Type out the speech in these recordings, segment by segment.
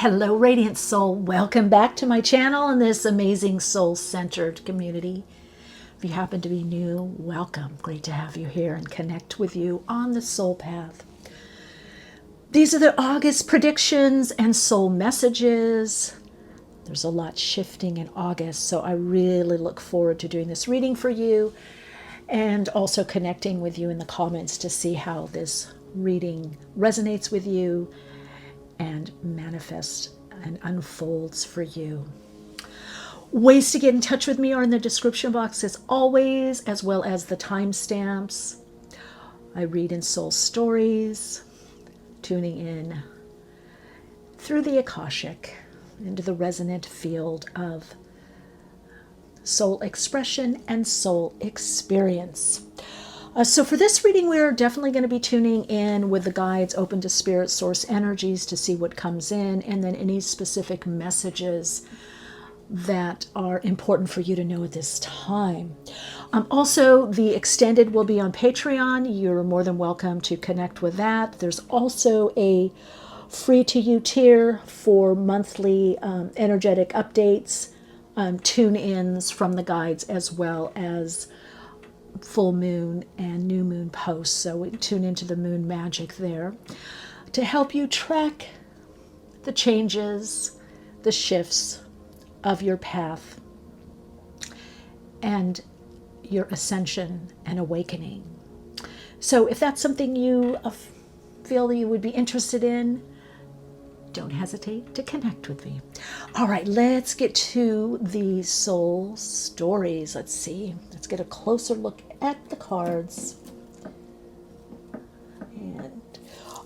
Hello, Radiant Soul. Welcome back to my channel and this amazing soul-centered community. If you happen to be new, welcome. Great to have you here and connect with you on the soul path. These are the August predictions and soul messages. There's a lot shifting in August, so I really look forward to doing this reading for you and also connecting with you in the comments to see how this reading resonates with you and manifests and unfolds for you. Ways to get in touch with me are in the description box as always, as well as the timestamps. I read in soul stories, tuning in through the Akashic into the resonant field of soul expression and soul experience. So for this reading, we're definitely going to be tuning in with the guides, open to spirit source energies to see what comes in, and then any specific messages that are important for you to know at this time. Also, the extended will be on Patreon. You're more than welcome to connect with that. There's also a free to you tier for monthly energetic updates, tune-ins from the guides, as well as full moon and new moon posts. So we tune into the moon magic there to help you track the changes, the shifts of your path and your ascension and awakening. So if that's something you feel you would be interested in, don't hesitate to connect with me. All right, let's get to the soul stories. Let's see. Let's get a closer look at the cards. And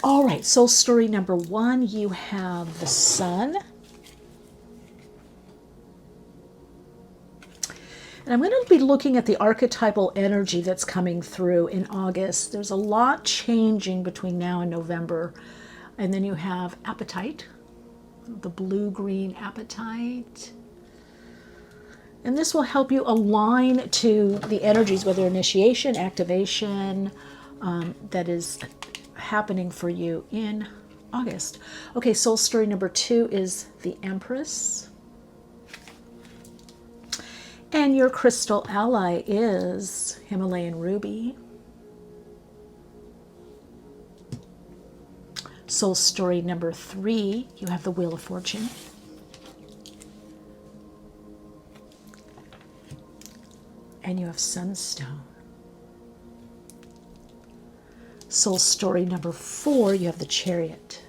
all right, soul story number 1, you have the Sun. And I'm going to be looking at the archetypal energy that's coming through in August. There's a lot changing between now and November. And then you have Apatite, the blue-green Apatite. And this will help you align to the energies, whether initiation, activation, that is happening for you in August. Okay, soul story number 2 is the Empress. And your crystal ally is Himalayan Ruby. Soul story number 3, you have the Wheel of Fortune. And you have Sunstone. Soul story number 4, you have the Chariot.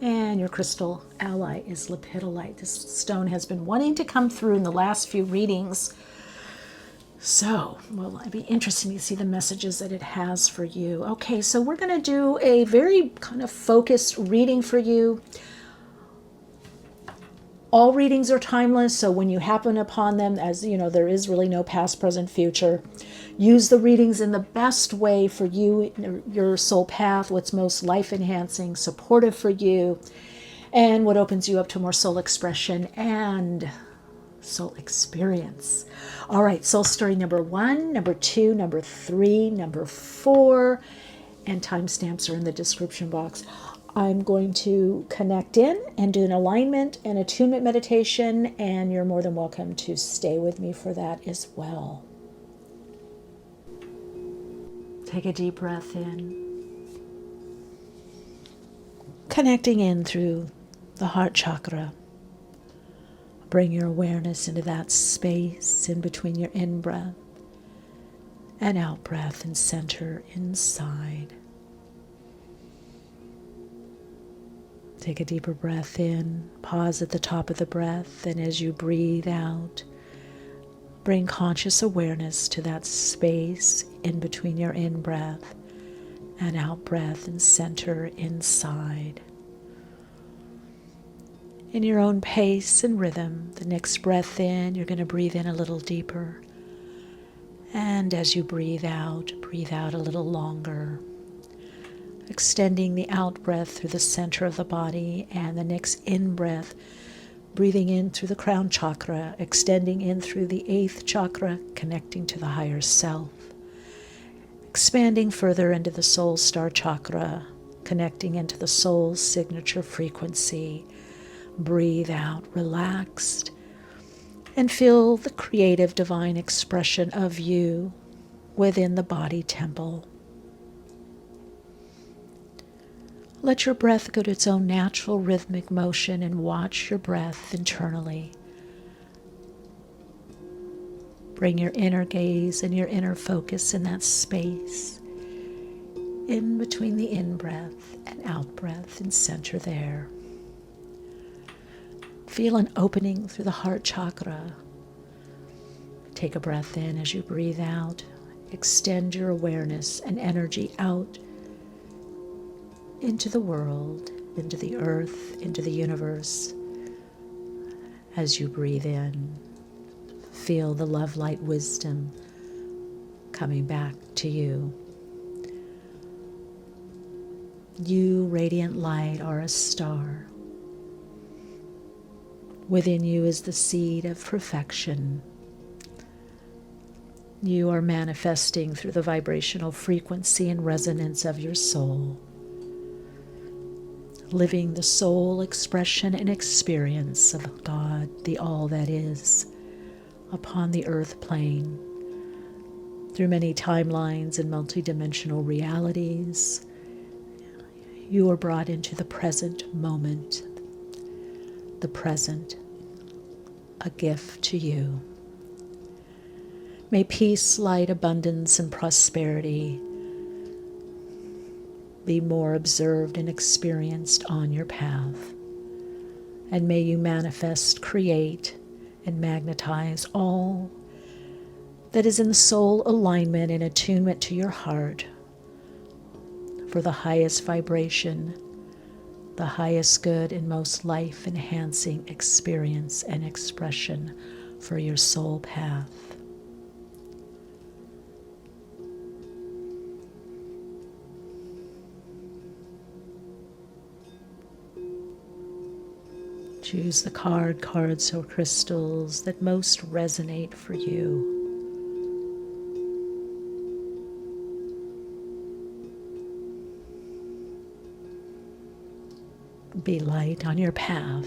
And your crystal ally is Lepidolite. This stone has been wanting to come through in the last few readings. So, well, it'd be interesting to see the messages that it has for you. Okay, so we're going to do a very kind of focused reading for you. All readings are timeless, so when you happen upon them, as you know, there is really no past, present, future. Use the readings in the best way for you, your soul path, what's most life-enhancing, supportive for you, and what opens you up to more soul expression and soul experience. All right, soul story number 1, number 2, number 3, number 4, and timestamps are in the description box. I'm going to connect in and do an alignment and attunement meditation, and you're more than welcome to stay with me for that as well. Take a deep breath in. Connecting in through the heart chakra. Bring your awareness into that space in between your in-breath and out-breath, and center inside. Take a deeper breath in, pause at the top of the breath, and as you breathe out, bring conscious awareness to that space in between your in-breath and out-breath, and center inside. In your own pace and rhythm, the next breath in, you're going to breathe in a little deeper. And as you breathe out a little longer. Extending the out-breath through the center of the body, and the next in-breath, breathing in through the crown chakra, extending in through the 8th chakra, connecting to the higher self. Expanding further into the soul star chakra, connecting into the soul's signature frequency. Breathe out, relaxed, and feel the creative divine expression of you within the body temple. Let your breath go to its own natural rhythmic motion and watch your breath internally. Bring your inner gaze and your inner focus in that space, in between the in-breath and out-breath, and center there. Feel an opening through the heart chakra. Take a breath in as you breathe out. Extend your awareness and energy out into the world, into the earth, into the universe. As you breathe in, feel the love, light, wisdom coming back to you. You, radiant light, are a star. Within you is the seed of perfection. You are manifesting through the vibrational frequency and resonance of your soul, living the soul expression and experience of God, the all that is, upon the earth plane, through many timelines and multidimensional realities. You are brought into the present moment, the present, a gift to you. May peace, light, abundance, and prosperity be more observed and experienced on your path. And may you manifest, create, and magnetize all that is in soul alignment and attunement to your heart for the highest vibration, the highest good and most life-enhancing experience and expression for your soul path. Choose the cards or crystals that most resonate for you. Be light on your path,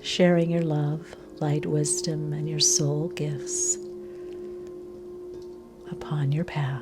sharing your love, light, wisdom, and your soul gifts upon your path.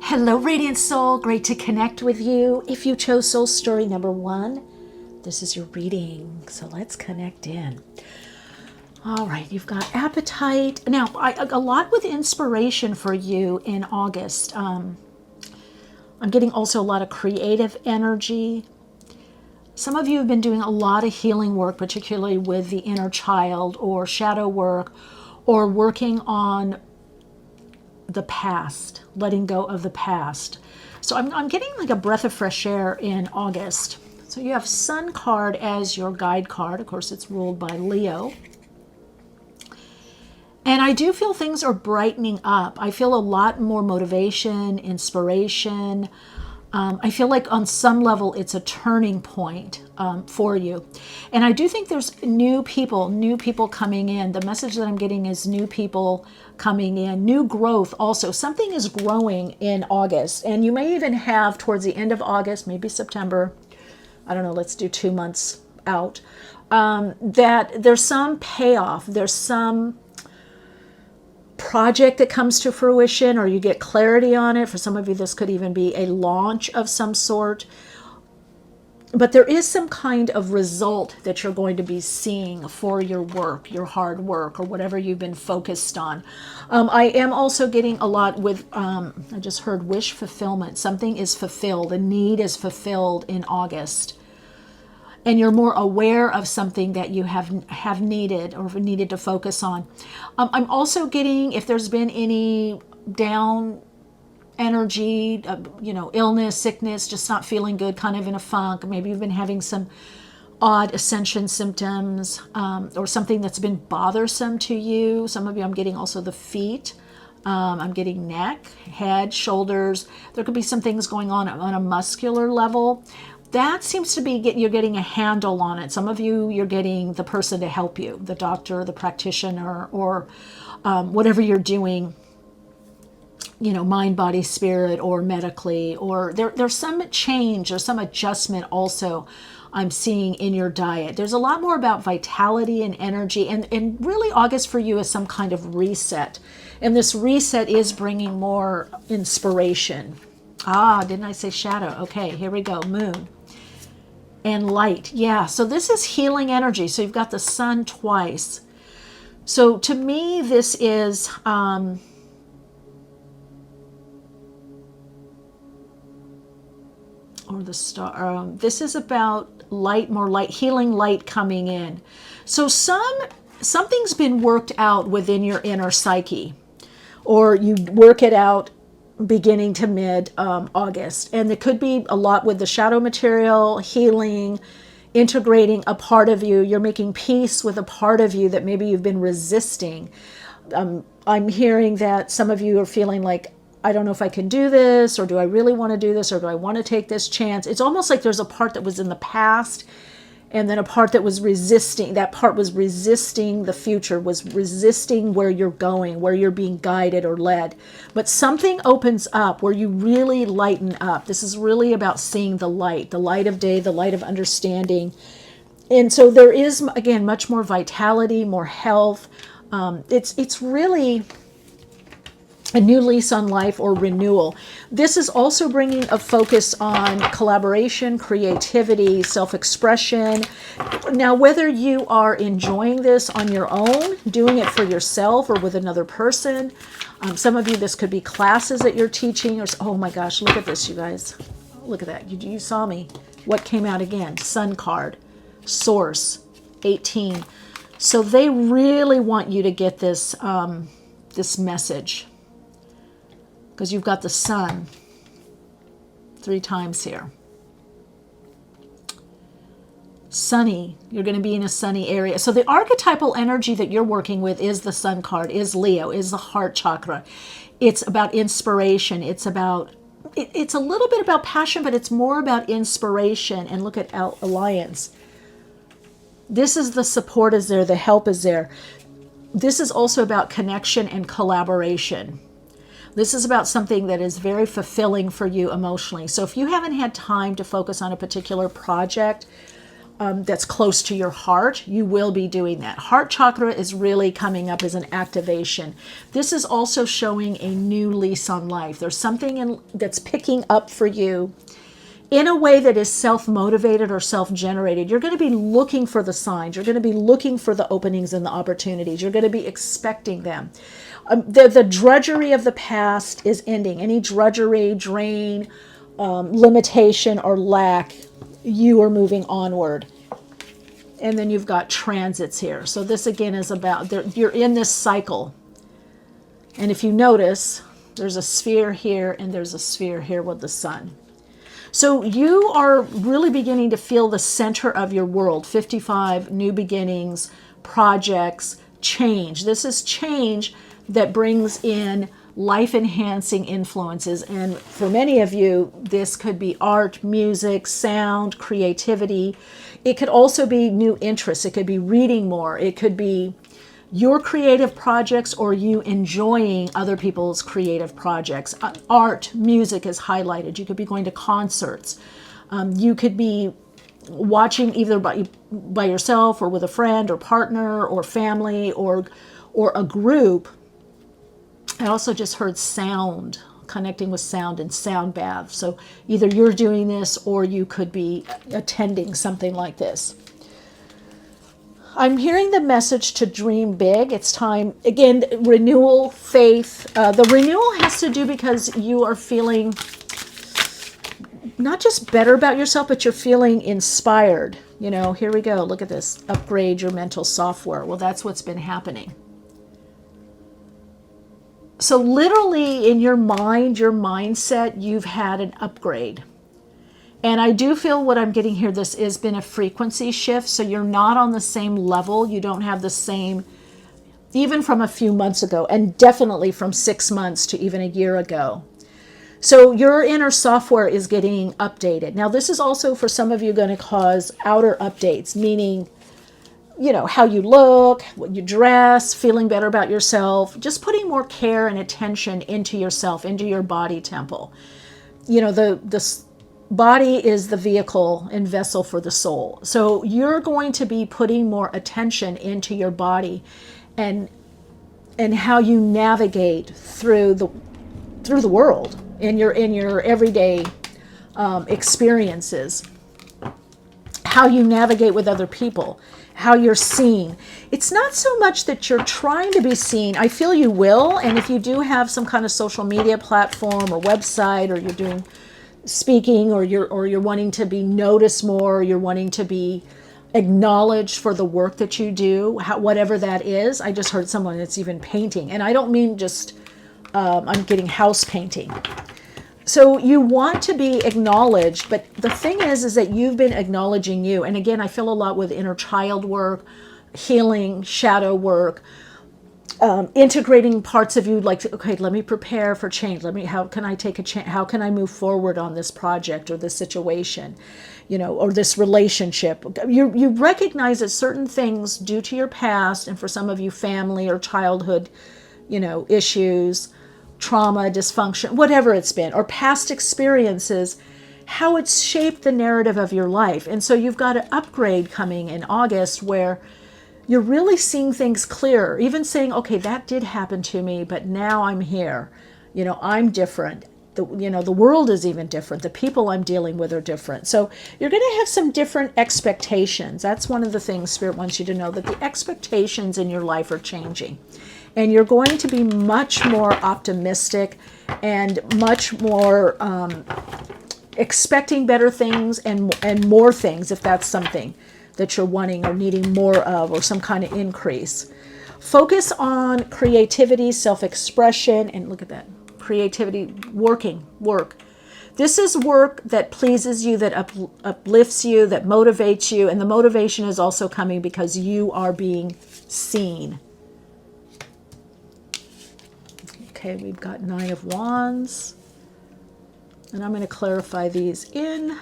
Hello, Radiant Soul. Great to connect with you. If you chose Soul Story number 1, this is your reading. So let's connect in. All right, you've got Apatite. Now, a lot with inspiration for you in August. I'm getting also a lot of creative energy. Some of you have been doing a lot of healing work, particularly with the inner child or shadow work, or working on the past, letting go of the past. So I'm getting like a breath of fresh air in August. So you have Sun card as your guide card. Of course, it's ruled by Leo. And I do feel things are brightening up. I feel a lot more motivation, inspiration. I feel like on some level it's a turning point for you. And I do think there's new people coming in. The message that I'm getting is new people coming in, new growth also. Something is growing in August. And you may even have towards the end of August, maybe September, I don't know, let's do 2 months out, that there's some payoff, there's some project that comes to fruition, or you get clarity on it. For some of you, this could even be a launch of some sort. But there is some kind of result that you're going to be seeing for your work, your hard work, or whatever you've been focused on. I am also getting a lot with, I just heard wish fulfillment. Something is fulfilled. A need is fulfilled in August. And you're more aware of something that you have needed or needed to focus on. I'm also getting, if there's been any energy, illness, sickness, just not feeling good, kind of in a funk. Maybe you've been having some odd ascension symptoms, or something that's been bothersome to you. Some of you, I'm getting also the feet. I'm getting neck, head, shoulders. There could be some things going on a muscular level. That seems to be you're getting a handle on it. Some of you, you're getting the person to help you, the doctor, the practitioner, or whatever you're doing, mind, body, spirit, or medically, or there's some change or some adjustment also I'm seeing in your diet. There's a lot more about vitality and energy, and really August for you is some kind of reset. And this reset is bringing more inspiration. Didn't I say shadow? Okay, here we go. Moon and light. Yeah, so this is healing energy. So you've got the sun twice. So to me, this is or the star. This is about light, more light, healing light coming in. So something's been worked out within your inner psyche, or you work it out beginning to mid August. And it could be a lot with the shadow material, healing, integrating a part of you. You're making peace with a part of you that maybe you've been resisting. I'm hearing that some of you are feeling like, I don't know if I can do this, or do I really want to do this, or do I want to take this chance? It's almost like there's a part that was in the past, and then a part that was resisting. That part was resisting the future, was resisting where you're going, where you're being guided or led. But something opens up where you really lighten up. This is really about seeing the light of day, the light of understanding. And so there is, again, much more vitality, more health. It's really a new lease on life or renewal. This is also bringing a focus on collaboration, creativity, self-expression. Now, whether you are enjoying this on your own, doing it for yourself or with another person, some of you, this could be classes that you're teaching, or, oh my gosh, look at this, you guys. Look at that. You saw me. What came out again? Sun card, source, 18. So they really want you to get this, this message, because you've got the sun 3 times here. Sunny, you're going to be in a sunny area. So the archetypal energy that you're working with is the sun card, is Leo, is the heart chakra. It's about inspiration. It's about, it's a little bit about passion, but it's more about inspiration. And look at alliance. This is the support is there, the help is there. This is also about connection and collaboration. This is about something that is very fulfilling for you emotionally. So if you haven't had time to focus on a particular project that's close to your heart, you will be doing that. Heart chakra is really coming up as an activation. This is also showing a new lease on life. There's something that's picking up for you in a way that is self-motivated or self-generated. You're going to be looking for the signs. You're going to be looking for the openings and the opportunities. You're going to be expecting them. The drudgery of the past is ending. Any drudgery, drain, limitation, or lack, you are moving onward. And then you've got transits here. So this again is about, you're in this cycle. And if you notice, there's a sphere here and there's a sphere here with the sun. So you are really beginning to feel the center of your world. 55, new beginnings, projects, change. This is change that brings in life-enhancing influences. And for many of you, this could be art, music, sound, creativity. It could also be new interests. It could be reading more. It could be your creative projects or you enjoying other people's creative projects. Art, music is highlighted. You could be going to concerts. You could be watching either by yourself or with a friend or partner or family or a group. I also just heard sound, connecting with sound and sound bath. So either you're doing this or you could be attending something like this. I'm hearing the message to dream big. It's time, again, renewal, faith. The renewal has to do because you are feeling not just better about yourself, but you're feeling inspired. You know, here we go. Look at this. Upgrade your mental software. Well, that's what's been happening. So literally in your mind, your mindset, you've had an upgrade. And I do feel what I'm getting here, this has been a frequency shift. So you're not on the same level. You don't have the same, even from a few months ago, and definitely from 6 months to even a year ago. So your inner software is getting updated. Now, this is also for some of you going to cause outer updates, meaning, you know, how you look, what you dress, feeling better about yourself, just putting more care and attention into yourself, into your body temple. You know, the body is the vehicle and vessel for the soul. So you're going to be putting more attention into your body and how you navigate through the world in your everyday experiences, how you navigate with other people, how you're seen. It's not so much that you're trying to be seen. I feel you will, and if you do have some kind of social media platform or website, or you're doing speaking, or you're wanting to be noticed more, or you're wanting to be acknowledged for the work that you do, whatever that is. I just heard someone that's even painting, and I don't mean just I'm getting house painting. So you want to be acknowledged, but the thing is that you've been acknowledging you. And again, I feel a lot with inner child work, healing, shadow work, integrating parts of you, like, okay, let me prepare for change. How can I take a chance? How can I move forward on this project or this situation, you know, or this relationship? You recognize that certain things due to your past, and for some of you, family or childhood, you know, issues, trauma, dysfunction, whatever it's been, or past experiences, how it's shaped the narrative of your life. And so you've got an upgrade coming in August where you're really seeing things clearer, even saying, okay, that did happen to me, but now I'm here. You know, I'm different. The world is even different. The people I'm dealing with are different. So you're going to have some different expectations. That's one of the things Spirit wants you to know, that the expectations in your life are changing. And you're going to be much more optimistic and much more expecting better things and more things, if that's something that you're wanting or needing more of, or some kind of increase. Focus on creativity, self-expression, and look at that, creativity, work. This is work that pleases you, that uplifts you, that motivates you, and the motivation is also coming because you are being seen. Okay, we've got 9 of Wands. And I'm going to clarify these in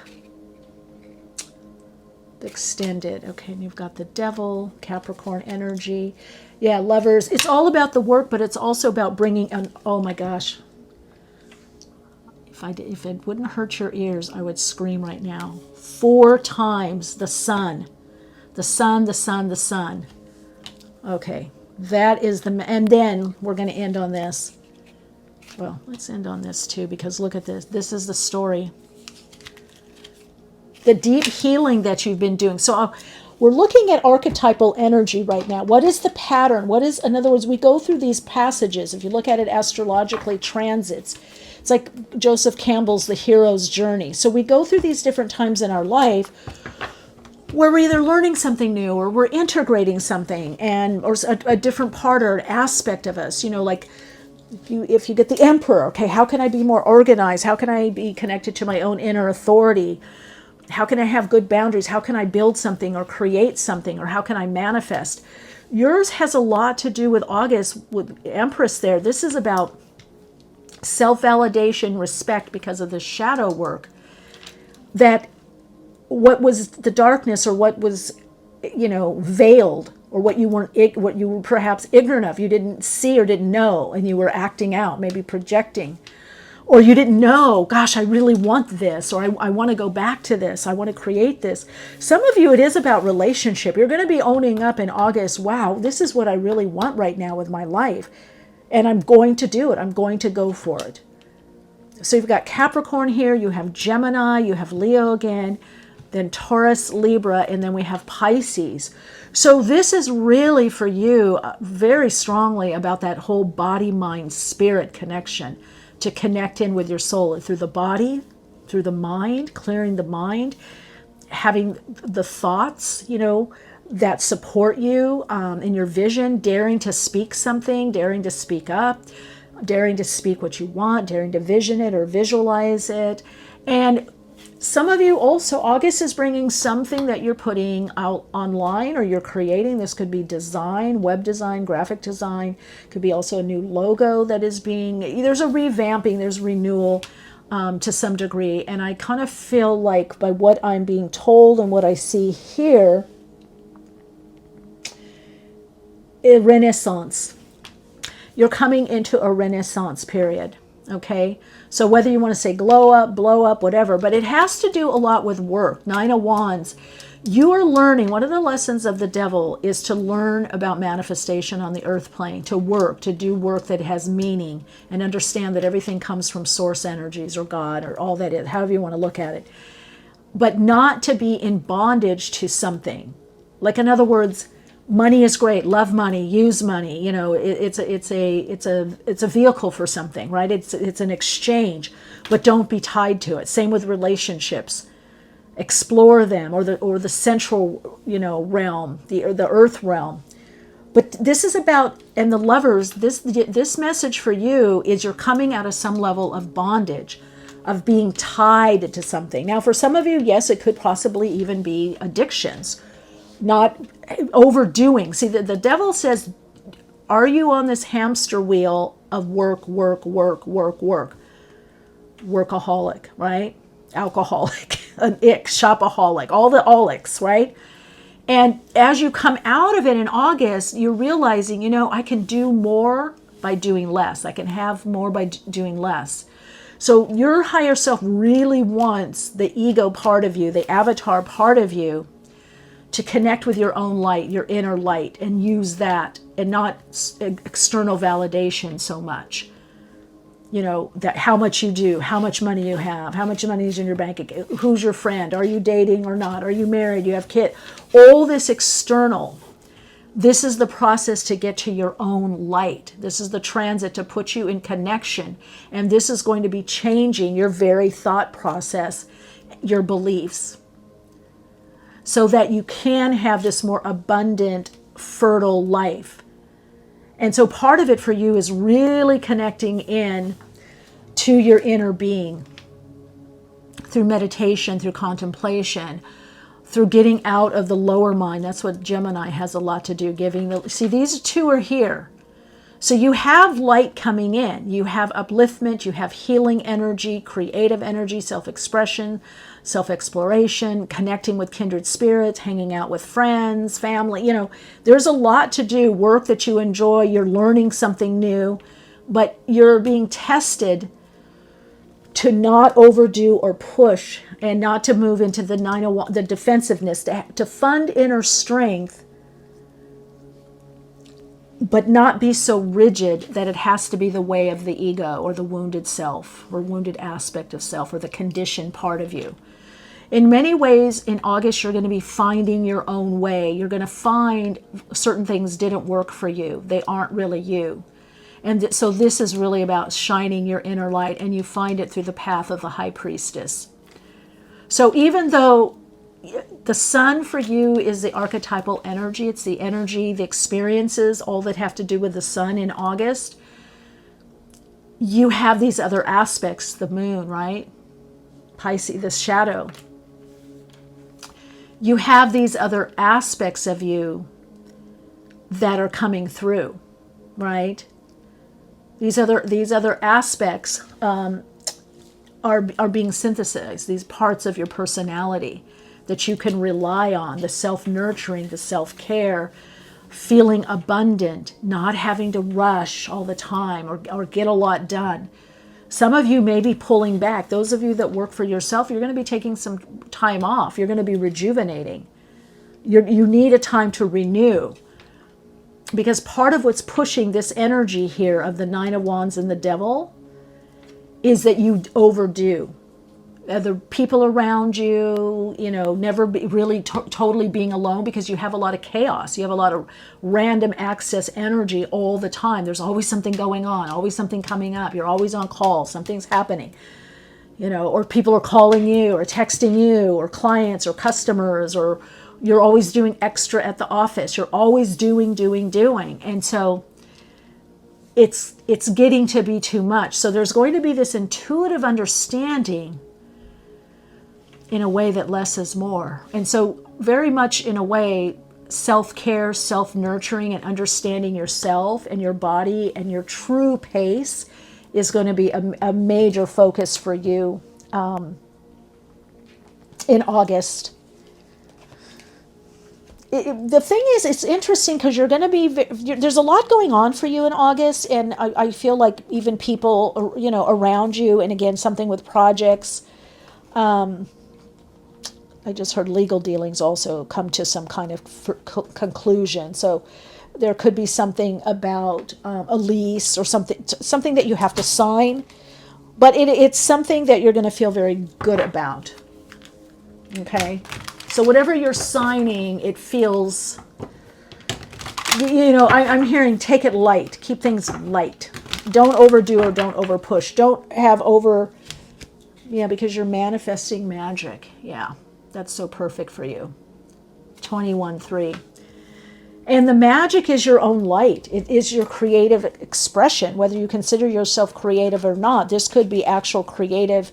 the extended. Okay, and you've got the Devil, Capricorn energy. Yeah, Lovers. It's all about the work, but it's also about bringing an, oh my gosh. If it wouldn't hurt your ears, I would scream right now. 4 times the sun. The sun, the sun, the sun. Okay, that is the, and then we're going to end on this. Well, let's end on this too, because look at this. This is the story. The deep healing that you've been doing. So we're looking at archetypal energy right now. What is the pattern? What is, in other words, we go through these passages. If you look at it astrologically, transits. It's like Joseph Campbell's The Hero's Journey. So we go through these different times in our life where we're either learning something new or we're integrating something, and or a different part or an aspect of us, you know, like if you get the Emperor, okay, how can I be more organized? How can I be connected to my own inner authority? How can I have good boundaries? How can I build something or create something, or how can I manifest? Yours has a lot to do with August, with Empress there. This is about self-validation, respect, because of the shadow work. That what was the darkness, or what was, you know, veiled, or what you were perhaps ignorant of, you didn't see or didn't know, and you were acting out, maybe projecting. Or you didn't know, gosh, I really want this, or I want to go back to this, I want to create this. Some of you, it is about relationship. You're going to be owning up in August, wow, this is what I really want right now with my life. And I'm going to do it. I'm going to go for it. So you've got Capricorn here, you have Gemini, you have Leo again, then Taurus, Libra, and then we have Pisces. So this is really for you very strongly about that whole body, mind, spirit connection, to connect in with your soul through the body, through the mind, clearing the mind, having the thoughts, you know, that support you in your vision, daring to speak something, daring to speak up, daring to speak what you want, daring to vision it or visualize it. And some of you also, August is bringing something that you're putting out online or you're creating. This could be design, web design, graphic design. Could be also a new logo that is being, there's a revamping, there's renewal to some degree. And I kind of feel like by what I'm being told and what I see here, a renaissance. You're coming into a renaissance period, okay? So whether you want to say glow up, blow up, whatever, but it has to do a lot with work. 9 of Wands. You are learning, one of the lessons of the devil is to learn about manifestation on the earth plane, to work, to do work that has meaning, and understand that everything comes from source energies or God or all that is, however you want to look at it. But not to be in bondage to something. Like, in other words, money is great. Love money. Use money. You know, it's a vehicle for something, right? It's an exchange, but don't be tied to it. Same with relationships. Explore them, or the central, realm, the earth realm. But this is about, and the lovers. This message for you is you're coming out of some level of bondage, of being tied to something. Now, for some of you, yes, it could possibly even be addictions. Not overdoing. See, the devil says, are you on this hamster wheel of work, workaholic, right? Alcoholic, an ick, shopaholic, all the olics, right? And as you come out of it in August, you're realizing, I can do more by doing less. I can have more by doing less. So your higher self really wants the ego part of you, the avatar part of you, to connect with your own light, your inner light, and use that, and not external validation so much. That how much you do, how much money you have, how much money is in your bank account, who's your friend, are you dating or not, are you married, you have kids, all this external. This is the process to get to your own light. This is the transit to put you in connection. And this is going to be changing your very thought process, your beliefs, so that you can have this more abundant, fertile life. And so part of it for you is really connecting in to your inner being through meditation, through contemplation, through getting out of the lower mind. That's what Gemini has a lot to do, see, these two are here. So you have light coming in. You have upliftment, you have healing energy, creative energy, self-expression, self-exploration, connecting with kindred spirits, hanging out with friends, family. There's a lot to do, work that you enjoy, you're learning something new, but you're being tested to not overdo or push, and not to move into the defensiveness, to fund inner strength, but not be so rigid that it has to be the way of the ego or the wounded self or wounded aspect of self or the conditioned part of you. In many ways, in August, you're going to be finding your own way. You're going to find certain things didn't work for you. They aren't really you. And so this is really about shining your inner light, and you find it through the path of the high priestess. So even though the sun for you is the archetypal energy, it's the energy, the experiences, all that have to do with the sun in August, you have these other aspects, the moon, right? Pisces, the shadow. You have these other aspects of you that are coming through, right? These other aspects are being synthesized, these parts of your personality that you can rely on, the self-nurturing, the self-care, feeling abundant, not having to rush all the time or get a lot done. Some of you may be pulling back. Those of you that work for yourself, you're going to be taking some time off. You're going to be rejuvenating. You need a time to renew. Because part of what's pushing this energy here of the Nine of Wands and the Devil is that you overdo. The people around you, never really totally being alone, because you have a lot of chaos. You have a lot of random access energy all the time. There's always something going on, always something coming up. You're always on call. Something's happening, or people are calling you or texting you, or clients or customers, or you're always doing extra at the office. You're always doing. And so it's getting to be too much. So there's going to be this intuitive understanding in a way that less is more. And so very much in a way, self-care, self-nurturing, and understanding yourself and your body and your true pace is going to be a major focus for you in August. The thing is, it's interesting because you're going to be, there's a lot going on for you in August, and I feel like even people, around you, and again, something with projects. I just heard legal dealings also come to some kind of conclusion. So there could be something about a lease or something that you have to sign, but it's something that you're going to feel very good about. Okay? So whatever you're signing, it feels, I'm hearing take it light. Keep things light. Don't overdo or don't over push. Don't have because you're manifesting magic. Yeah, that's so perfect for you. 21-3. And the magic is your own light. It is your creative expression, whether you consider yourself creative or not. This could be actual creative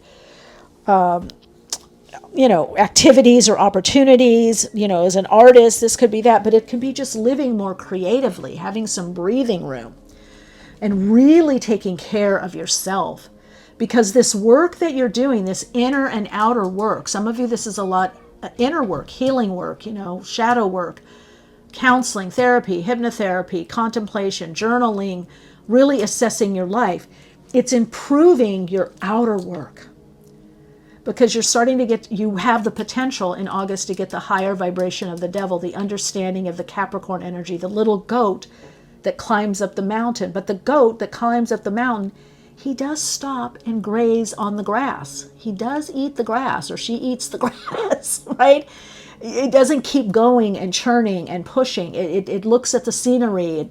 activities or opportunities, as an artist, this could be that, but it can be just living more creatively, having some breathing room, and really taking care of yourself. Because this work that you're doing, this inner and outer work, some of you, this is a lot inner work, healing work, shadow work, counseling, therapy, hypnotherapy, contemplation, journaling, really assessing your life. It's improving your outer work. Because you're starting to you have the potential in August to get the higher vibration of the devil, the understanding of the Capricorn energy, the little goat that climbs up the mountain. But the goat that climbs up the mountain, he does stop and graze on the grass. He does eat the grass, or she eats the grass, right? It doesn't keep going and churning and pushing. It looks at the scenery.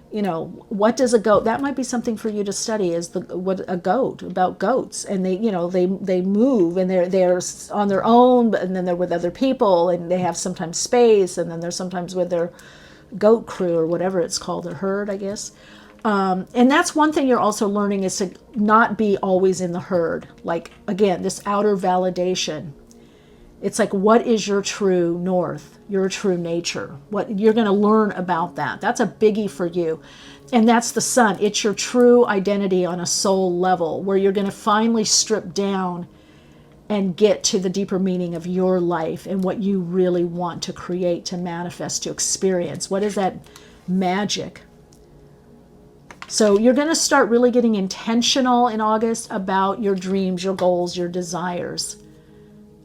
What does a goat, that might be something for you to study, is about goats. And they move, and they're on their own, and then they're with other people, and they have sometimes space, and then they're sometimes with their goat crew, or whatever it's called, their herd, I guess. And that's one thing you're also learning, is to not be always in the herd. Like, again, this outer validation. It's like, what is your true north, your true nature? What you're going to learn about that. That's a biggie for you. And that's the sun. It's your true identity on a soul level, where you're going to finally strip down and get to the deeper meaning of your life and what you really want to create, to manifest, to experience. What is that magic? So you're going to start really getting intentional in August about your dreams, your goals, your desires,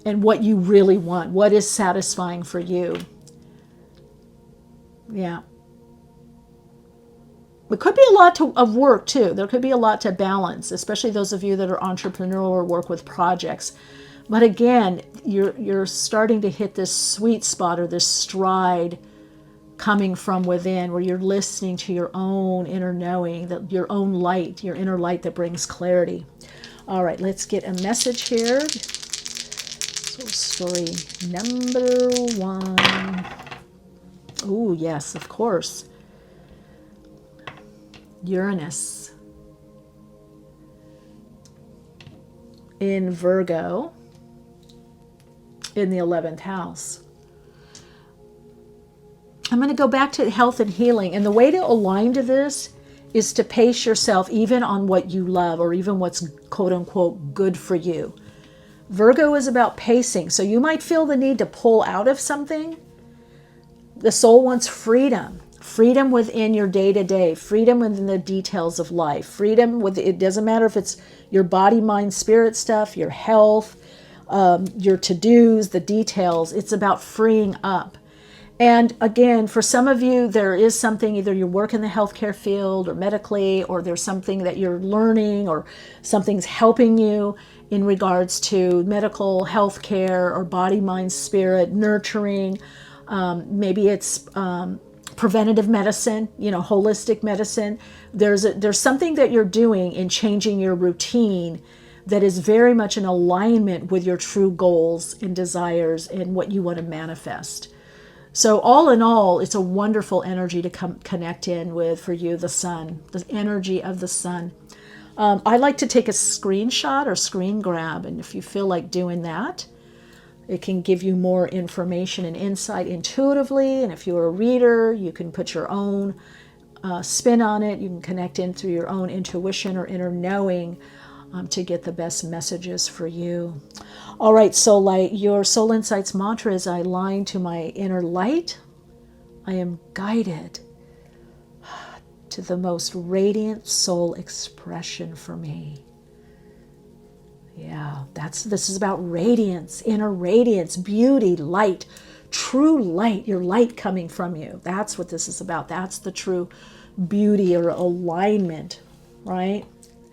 and what you really want, what is satisfying for you. Yeah. It could be a lot of work too. There could be a lot to balance, especially those of you that are entrepreneurial or work with projects. But again, you're starting to hit this sweet spot, or this stride coming from within, where you're listening to your own inner knowing, your own light, your inner light that brings clarity. All right, let's get a message here. So story number 1. Oh, yes, of course. Uranus in Virgo in the 11th house. I'm going to go back to health and healing. And the way to align to this is to pace yourself even on what you love, or even what's quote unquote good for you. Virgo is about pacing. So you might feel the need to pull out of something. The soul wants freedom. Freedom within your day-to-day. Freedom within the details of life. Freedom with, it doesn't matter if it's your body, mind, spirit stuff, your health, your to-dos, the details. It's about freeing up. And again, for some of you, there is something, either you work in the healthcare field or medically, or there's something that you're learning, or something's helping you in regards to medical, healthcare, or body, mind, spirit, nurturing. Maybe it's preventative medicine, holistic medicine. There's something that you're doing in changing your routine that is very much in alignment with your true goals and desires and what you want to manifest. So all in all, it's a wonderful energy to connect in with for you, the sun, the energy of the sun. I like to take a screenshot or screen grab, and if you feel like doing that, it can give you more information and insight intuitively. And if you're a reader, you can put your own spin on it. You can connect in through your own intuition or inner knowing to get the best messages for you. All right, Soul Light, your Soul Insights mantra is I align to my inner light. I am guided to the most radiant soul expression for me. Yeah, this is about radiance, inner radiance, beauty, light, true light, your light coming from you. That's what this is about. That's the true beauty or alignment, right?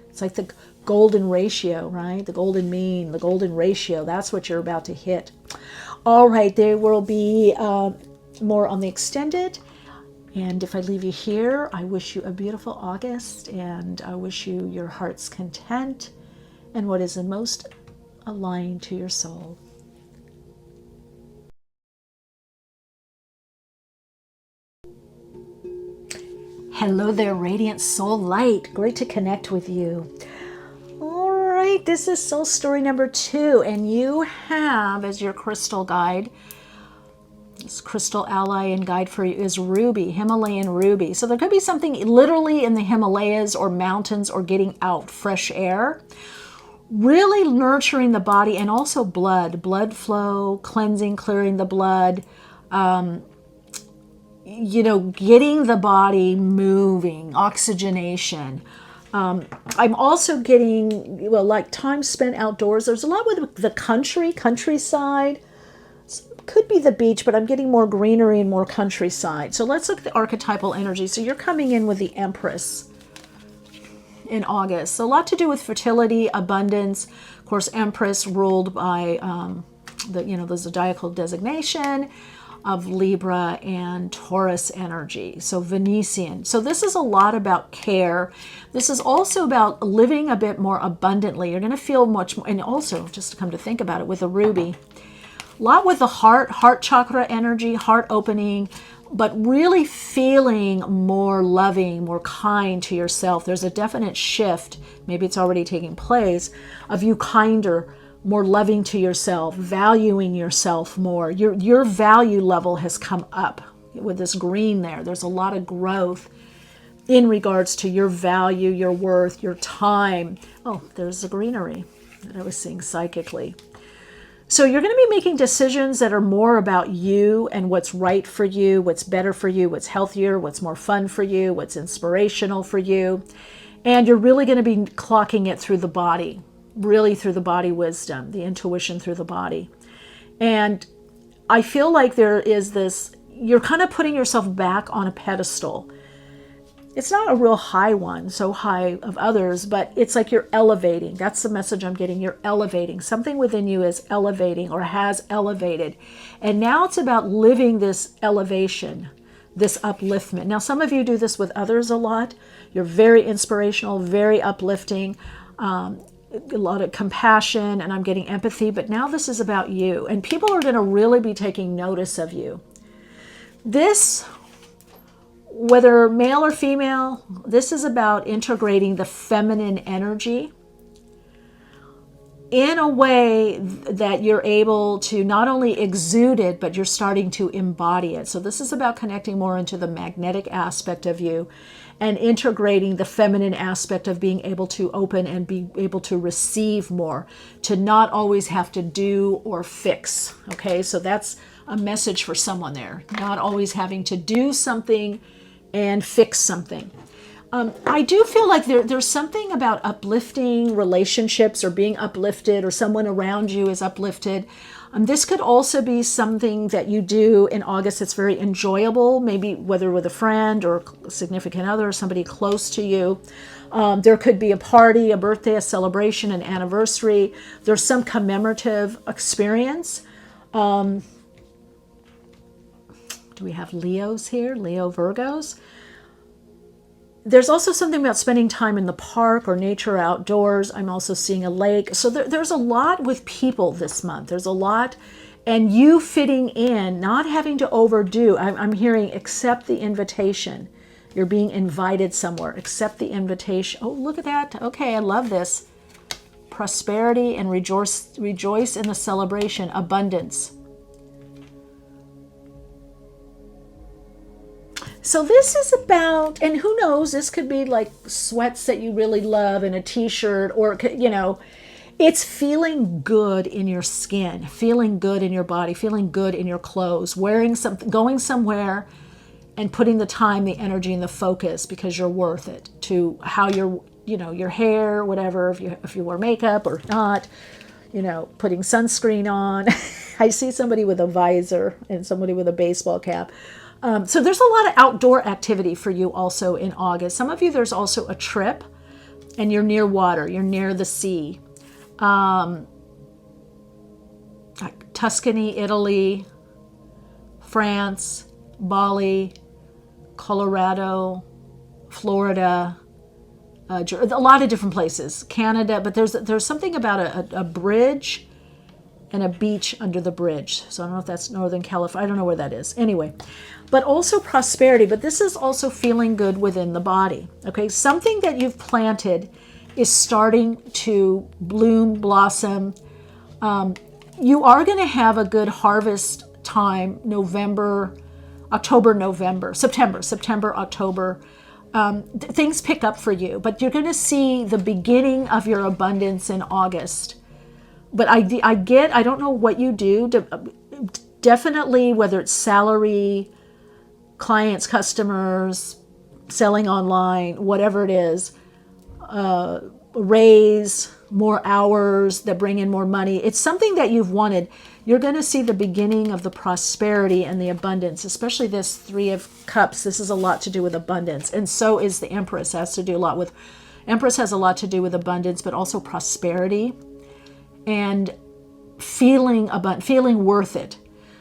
It's like the golden ratio, right? The golden mean, the golden ratio. That's what you're about to hit. All right, there will be more on the extended. And if I leave you here, I wish you a beautiful August, and I wish you your heart's content and what is the most aligned to your soul. Hello there, Radiant Soul Light. Great to connect with you. All right, this is soul story number 2, and you have as your crystal guide, this crystal ally and guide for you is ruby, Himalayan ruby. So there could be something literally in the Himalayas or mountains or getting out, fresh air, really nurturing the body, and also blood flow, cleansing, clearing the blood, getting the body moving, oxygenation. I'm also getting, like time spent outdoors. There's a lot with the countryside. Could be the beach, but I'm getting more greenery and more countryside. So let's look at the archetypal energy. So you're coming in with the Empress in August. So a lot to do with fertility, abundance. Of course, Empress ruled by the zodiacal designation of Libra and Taurus energy. So Venusian. So this is a lot about care. This is also about living a bit more abundantly. You're going to feel much more, and also just to come to think about it with a ruby, a lot with the heart chakra energy, heart opening, but really feeling more loving, more kind to yourself. There's a definite shift, maybe it's already taking place, of you kinder, more loving to yourself, valuing yourself more. Your value level has come up with this green there. There's a lot of growth in regards to your value, your worth, your time. Oh, there's the greenery that I was seeing psychically. So you're going to be making decisions that are more about you and what's right for you, what's better for you, what's healthier, what's more fun for you, what's inspirational for you. And you're really going to be clocking it through the body, really through the body wisdom, the intuition through the body. And I feel like there is this, you're kind of putting yourself back on a pedestal. It's not a real high one, so high of others, but it's like you're elevating. That's the message I'm getting. You're elevating. Something within you is elevating or has elevated. And now it's about living this elevation, this upliftment. Now, some of you do this with others a lot. You're very inspirational, very uplifting, a lot of compassion, and I'm getting empathy. But now this is about you. And people are going to really be taking notice of you. This, whether male or female, this is about integrating the feminine energy in a way that you're able to not only exude it, but you're starting to embody it. So this is about connecting more into the magnetic aspect of you and integrating the feminine aspect of being able to open and be able to receive more, to not always have to do or fix. Okay, so that's a message for someone there. Not always having to do something and fix something. I do feel like there's something about uplifting relationships or being uplifted, or someone around you is uplifted. This could also be something that you do in August that's very enjoyable, maybe whether with a friend or a significant other or somebody close to you. There could be a party, a birthday, a celebration, an anniversary. There's some commemorative experience. Do we have Leos here? Leo Virgos. There's also something about spending time in the park or nature outdoors. I'm also seeing a lake. So there's a lot with people this month. There's a lot And you fitting in, not having to overdo. I'm hearing accept the invitation. You're being invited somewhere. Accept the invitation. Oh, look at that. Okay, I love this. Prosperity and rejoice in the celebration. Abundance. So this is about, and who knows, this could be like sweats that you really love and a t-shirt, or, you know, it's feeling good in your skin, feeling good in your body, feeling good in your clothes, wearing something, going somewhere and putting the time, the energy, and the focus because you're worth it, to how you're, you know, your hair, whatever, if you wear makeup or not, you know, putting sunscreen on. I see somebody with a visor and somebody with a baseball cap. So there's a lot of outdoor activity for you also in August. Some of you, there's also a trip and you're near water, you're near the sea. Like Tuscany, Italy, France, Bali, Colorado, Florida, a lot of different places, Canada, but there's something about a bridge and a beach under the bridge. So I don't know if that's Northern California. I don't know where that is. Anyway, but also prosperity. But this is also feeling good within the body. Okay, something that you've planted is starting to bloom, blossom. You are going to have a good harvest time, September, October. Things pick up for you, but you're going to see the beginning of your abundance in August. But I don't know what you do. Definitely, whether it's salary, clients, customers, selling online, whatever it is, raise more hours that bring in more money. It's something that you've wanted. You're going to see the beginning of the prosperity and the abundance, especially this Three of Cups. This is a lot to do with abundance. And so is the Empress. Empress has a lot to do with abundance, but also prosperity and feeling worth it.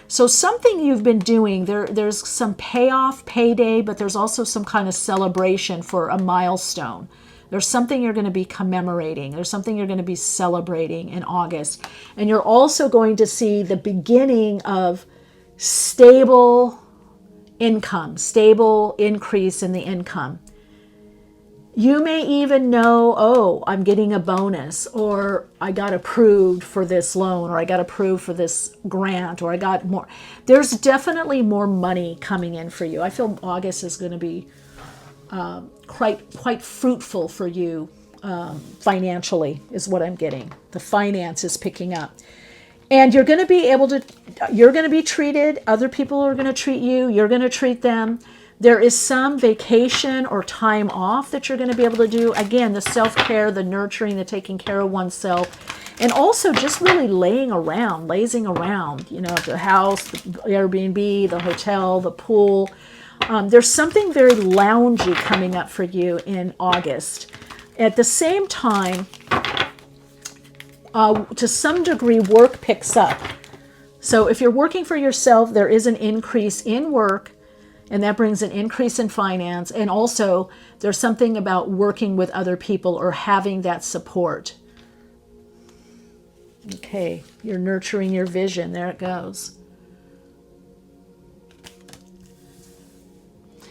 So something you've been doing, there's some payoff, payday, but there's also some kind of celebration for a milestone. There's something you're going to be commemorating. There's something you're going to be celebrating in August. And you're also going to see the beginning of stable income, stable increase in the income. You may even know, oh, I'm getting a bonus, or I got approved for this loan, or I got approved for this grant, or I got more. There's definitely more money coming in for you. I feel August is going to be quite fruitful for you financially, is what I'm getting. The finance is picking up. And you're going to be treated, other people are going to treat you, you're going to treat them. There is some vacation or time off that you're going to be able to do. Again, the self-care, the nurturing, the taking care of oneself, and also just really lazing around, you know, the house, the Airbnb, the hotel, the pool. There's something very loungy coming up for you in August. At the same time, to some degree, work picks up. So if you're working for yourself, there is an increase in work, and that brings an increase in finance. And also, there's something about working with other people or having that support. Okay, you're nurturing your vision. There it goes.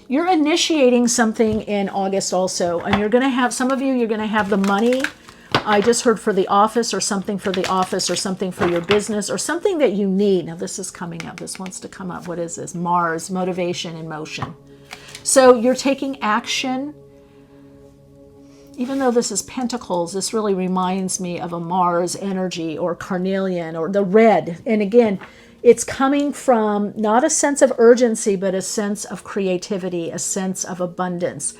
You're initiating something in August also. And you're going to have, some of you, you're going to have the money. I just heard for the office, or something for the office, or something for your business, or something that you need. Now this is coming up. This wants to come up. What is this? Mars, motivation and motion. So you're taking action. Even though this is Pentacles, this really reminds me of a Mars energy, or carnelian, or the red. And again, it's coming from not a sense of urgency, but a sense of creativity, a sense of abundance.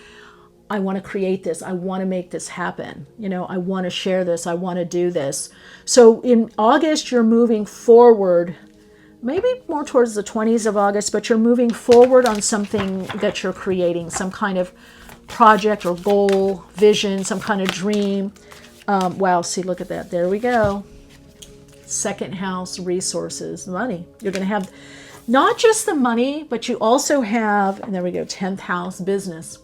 I want to create this. I want to make this happen. You know, I want to share this. I want to do this. So in August, you're moving forward, maybe more towards the 20s of August, but you're moving forward on something that you're creating, some kind of project or goal, vision, some kind of dream. Wow, see, look at that. There we go. Second house, resources, money. You're going to have not just the money, but you also have, and there we go, 10th house, business.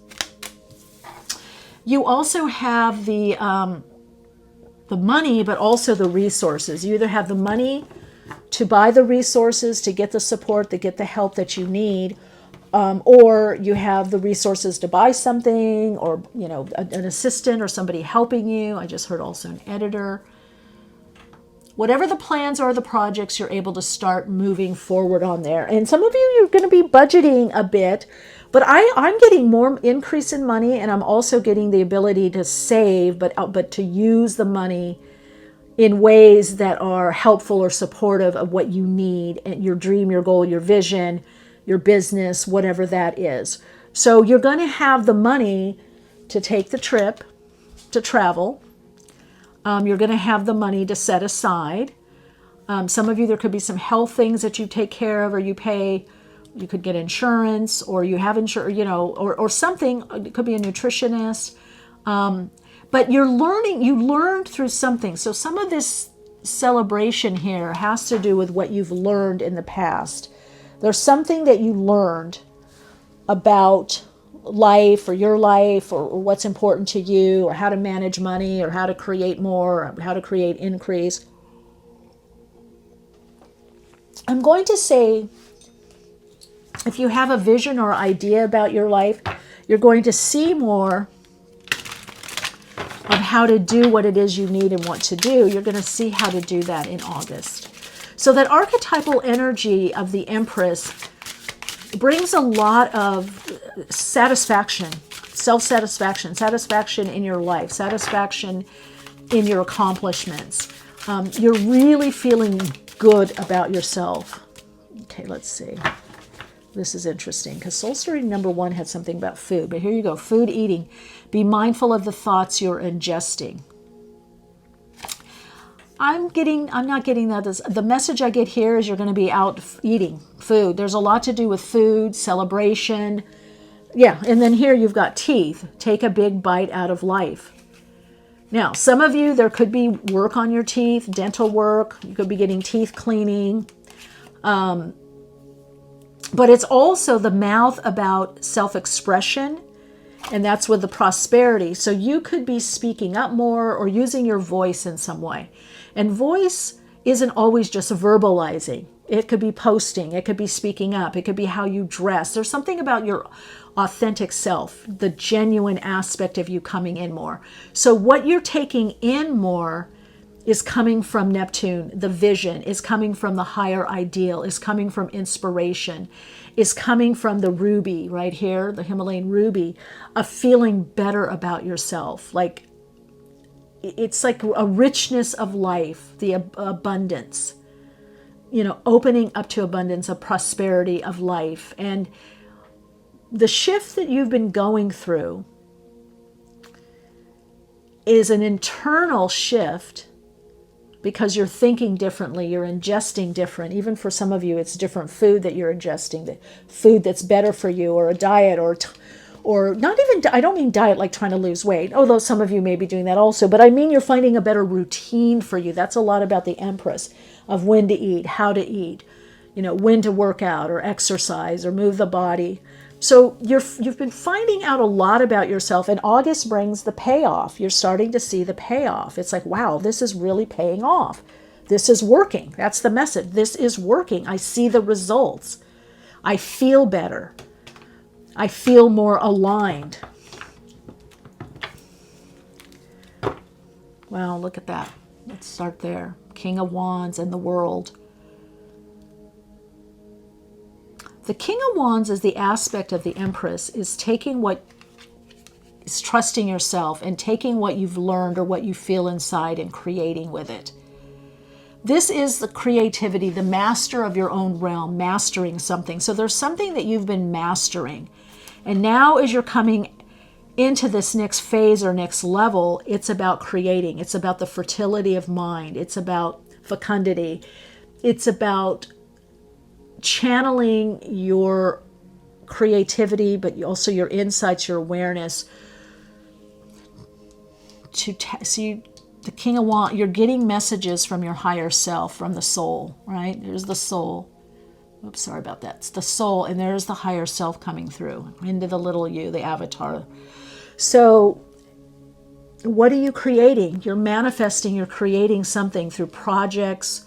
You also have the money, but also the resources. You either have the money to buy the resources, to get the support, to get the help that you need, or you have the resources to buy something, or an assistant or somebody helping you. I just heard also an editor. Whatever the plans are, the projects, you're able to start moving forward on there. And some of you, you're going to be budgeting a bit, but I'm getting more increase in money, and I'm also getting the ability to save, but to use the money in ways that are helpful or supportive of what you need, and your dream, your goal, your vision, your business, whatever that is. So you're going to have the money to take the trip, to travel. You're going to have the money to set aside. Some of you, there could be some health things that you take care of, or you pay. You could get insurance, or you have insurance, or something. It could be a nutritionist. But you learned through something. So some of this celebration here has to do with what you've learned in the past. There's something that you learned about life, or your life, or what's important to you, or how to manage money, or how to create more, or how to create increase. I'm going to say, if you have a vision or idea about your life, you're going to see more of how to do what it is you need and want to do. You're going to see how to do that in August. So that archetypal energy of the Empress brings a lot of satisfaction, self-satisfaction, satisfaction in your life, satisfaction in your accomplishments. You're really feeling good about yourself. Okay, let's see. This is interesting, because Soul Stirring number 1 had something about food, but here you go. Food, eating. Be mindful of the thoughts you're ingesting. I'm not getting that. The message I get here is you're going to be out eating food. There's a lot to do with food, celebration. Yeah, and then here you've got teeth. Take a big bite out of life. Now, some of you, there could be work on your teeth, dental work. You could be getting teeth cleaning. But it's also the mouth about self-expression, and that's with the prosperity. So you could be speaking up more, or using your voice in some way. And voice isn't always just verbalizing. It could be posting. It could be speaking up. It could be how you dress. There's something about your authentic self, the genuine aspect of you coming in more. So what you're taking in more is coming from Neptune. The vision is coming from the higher ideal, is coming from inspiration, is coming from the ruby right here, the Himalayan ruby, of feeling better about yourself. Like, it's like a richness of life, the abundance, opening up to abundance, of prosperity of life. And the shift that you've been going through is an internal shift, because you're thinking differently, you're ingesting different. Even for some of you, it's different food that you're ingesting, the food that's better for you, or a diet, or not even, I don't mean diet like trying to lose weight, although some of you may be doing that also, but I mean you're finding a better routine for you. That's a lot about the Empress, of when to eat, how to eat, when to work out or exercise or move the body. So you've been finding out a lot about yourself, and August brings the payoff. You're starting to see the payoff. It's like, wow, this is really paying off. This is working. That's the message. This is working. I see the results. I feel better. I feel more aligned. Well, look at that. Let's start there. King of Wands and the World. The King of Wands is the aspect of the Empress, is taking what is trusting yourself and taking what you've learned or what you feel inside and creating with it. This is the creativity, the master of your own realm, mastering something. So there's something that you've been mastering. And now as you're coming into this next phase or next level, it's about creating. It's about the fertility of mind. It's about fecundity. It's about channeling your creativity, but also your insights, your awareness. The King of Wands, you're getting messages from your higher self, from the soul, right? There's the soul. Oops, sorry about that. It's the soul, and there's the higher self coming through into the little you, the avatar. So what are you creating? You're manifesting, you're creating something through projects,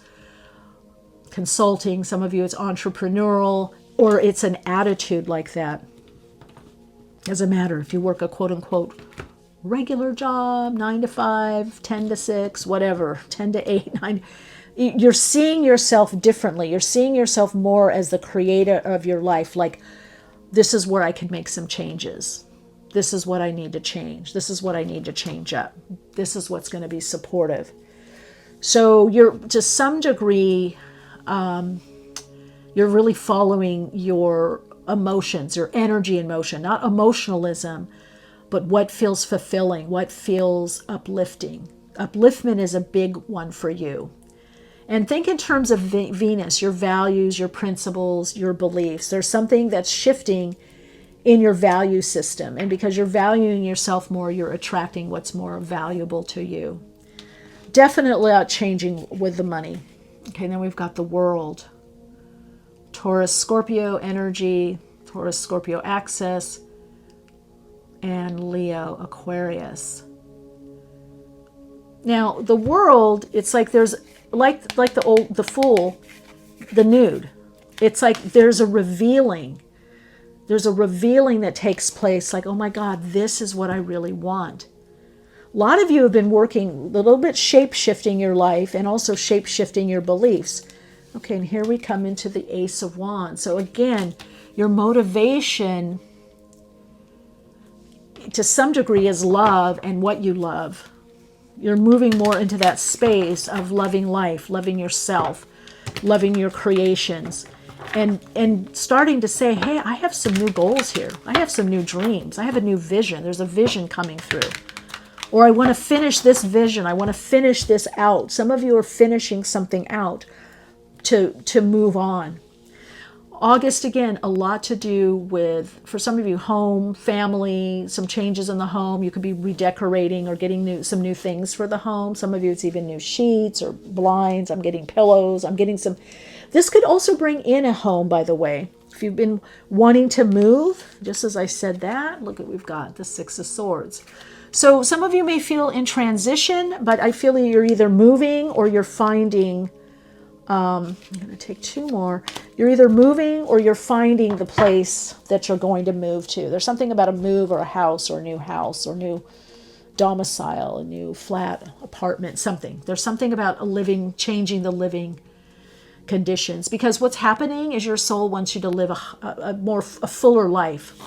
consulting. Some of you it's entrepreneurial, or it's an attitude like that. Doesn't matter if you work a quote unquote regular job, 9 to 5, 10 to 6, whatever, 10 to 8, 9. You're seeing yourself differently. You're seeing yourself more as the creator of your life. Like, this is where I can make some changes. This is what I need to change. This is what I need to change up. This is what's going to be supportive. So you're, to some degree, you're really following your emotions, your energy in motion, not emotionalism, but what feels fulfilling, what feels uplifting. Upliftment is a big one for you. And think in terms of Venus, your values, your principles, your beliefs. There's something that's shifting in your value system. And because you're valuing yourself more, you're attracting what's more valuable to you. Definitely not changing with the money. Okay, then we've got the world. Taurus, Scorpio energy, Taurus, Scorpio axis, and Leo, Aquarius. Now, the world, it's like there's, like the fool, the nude. It's like there's a revealing. There's a revealing that takes place, like, oh my God, this is what I really want. A lot of you have been working a little bit shape-shifting your life and also shape-shifting your beliefs. Okay, and here we come into the Ace of Wands. So again, your motivation to some degree is love and what you love. You're moving more into that space of loving life, loving yourself, loving your creations, and starting to say, hey, I have some new goals here. I have some new dreams. I have a new vision. There's a vision coming through. Or I want to finish this vision. I want to finish this out. Some of you are finishing something out to move on. August, again, a lot to do with, for some of you, home, family, some changes in the home. You could be redecorating or getting some new things for the home. Some of you, it's even new sheets or blinds. I'm getting pillows. I'm getting some. This could also bring in a home, by the way. If you've been wanting to move, just as I said that, look at, we've got the Six of Swords. So some of you may feel in transition, but I feel you're either moving or you're finding, I'm going to take two more. You're either moving or you're finding the place that you're going to move to. There's something about a move or a house or a new domicile, a new flat, apartment, something. There's something about a living, changing the living conditions. Because what's happening is your soul wants you to live a fuller life.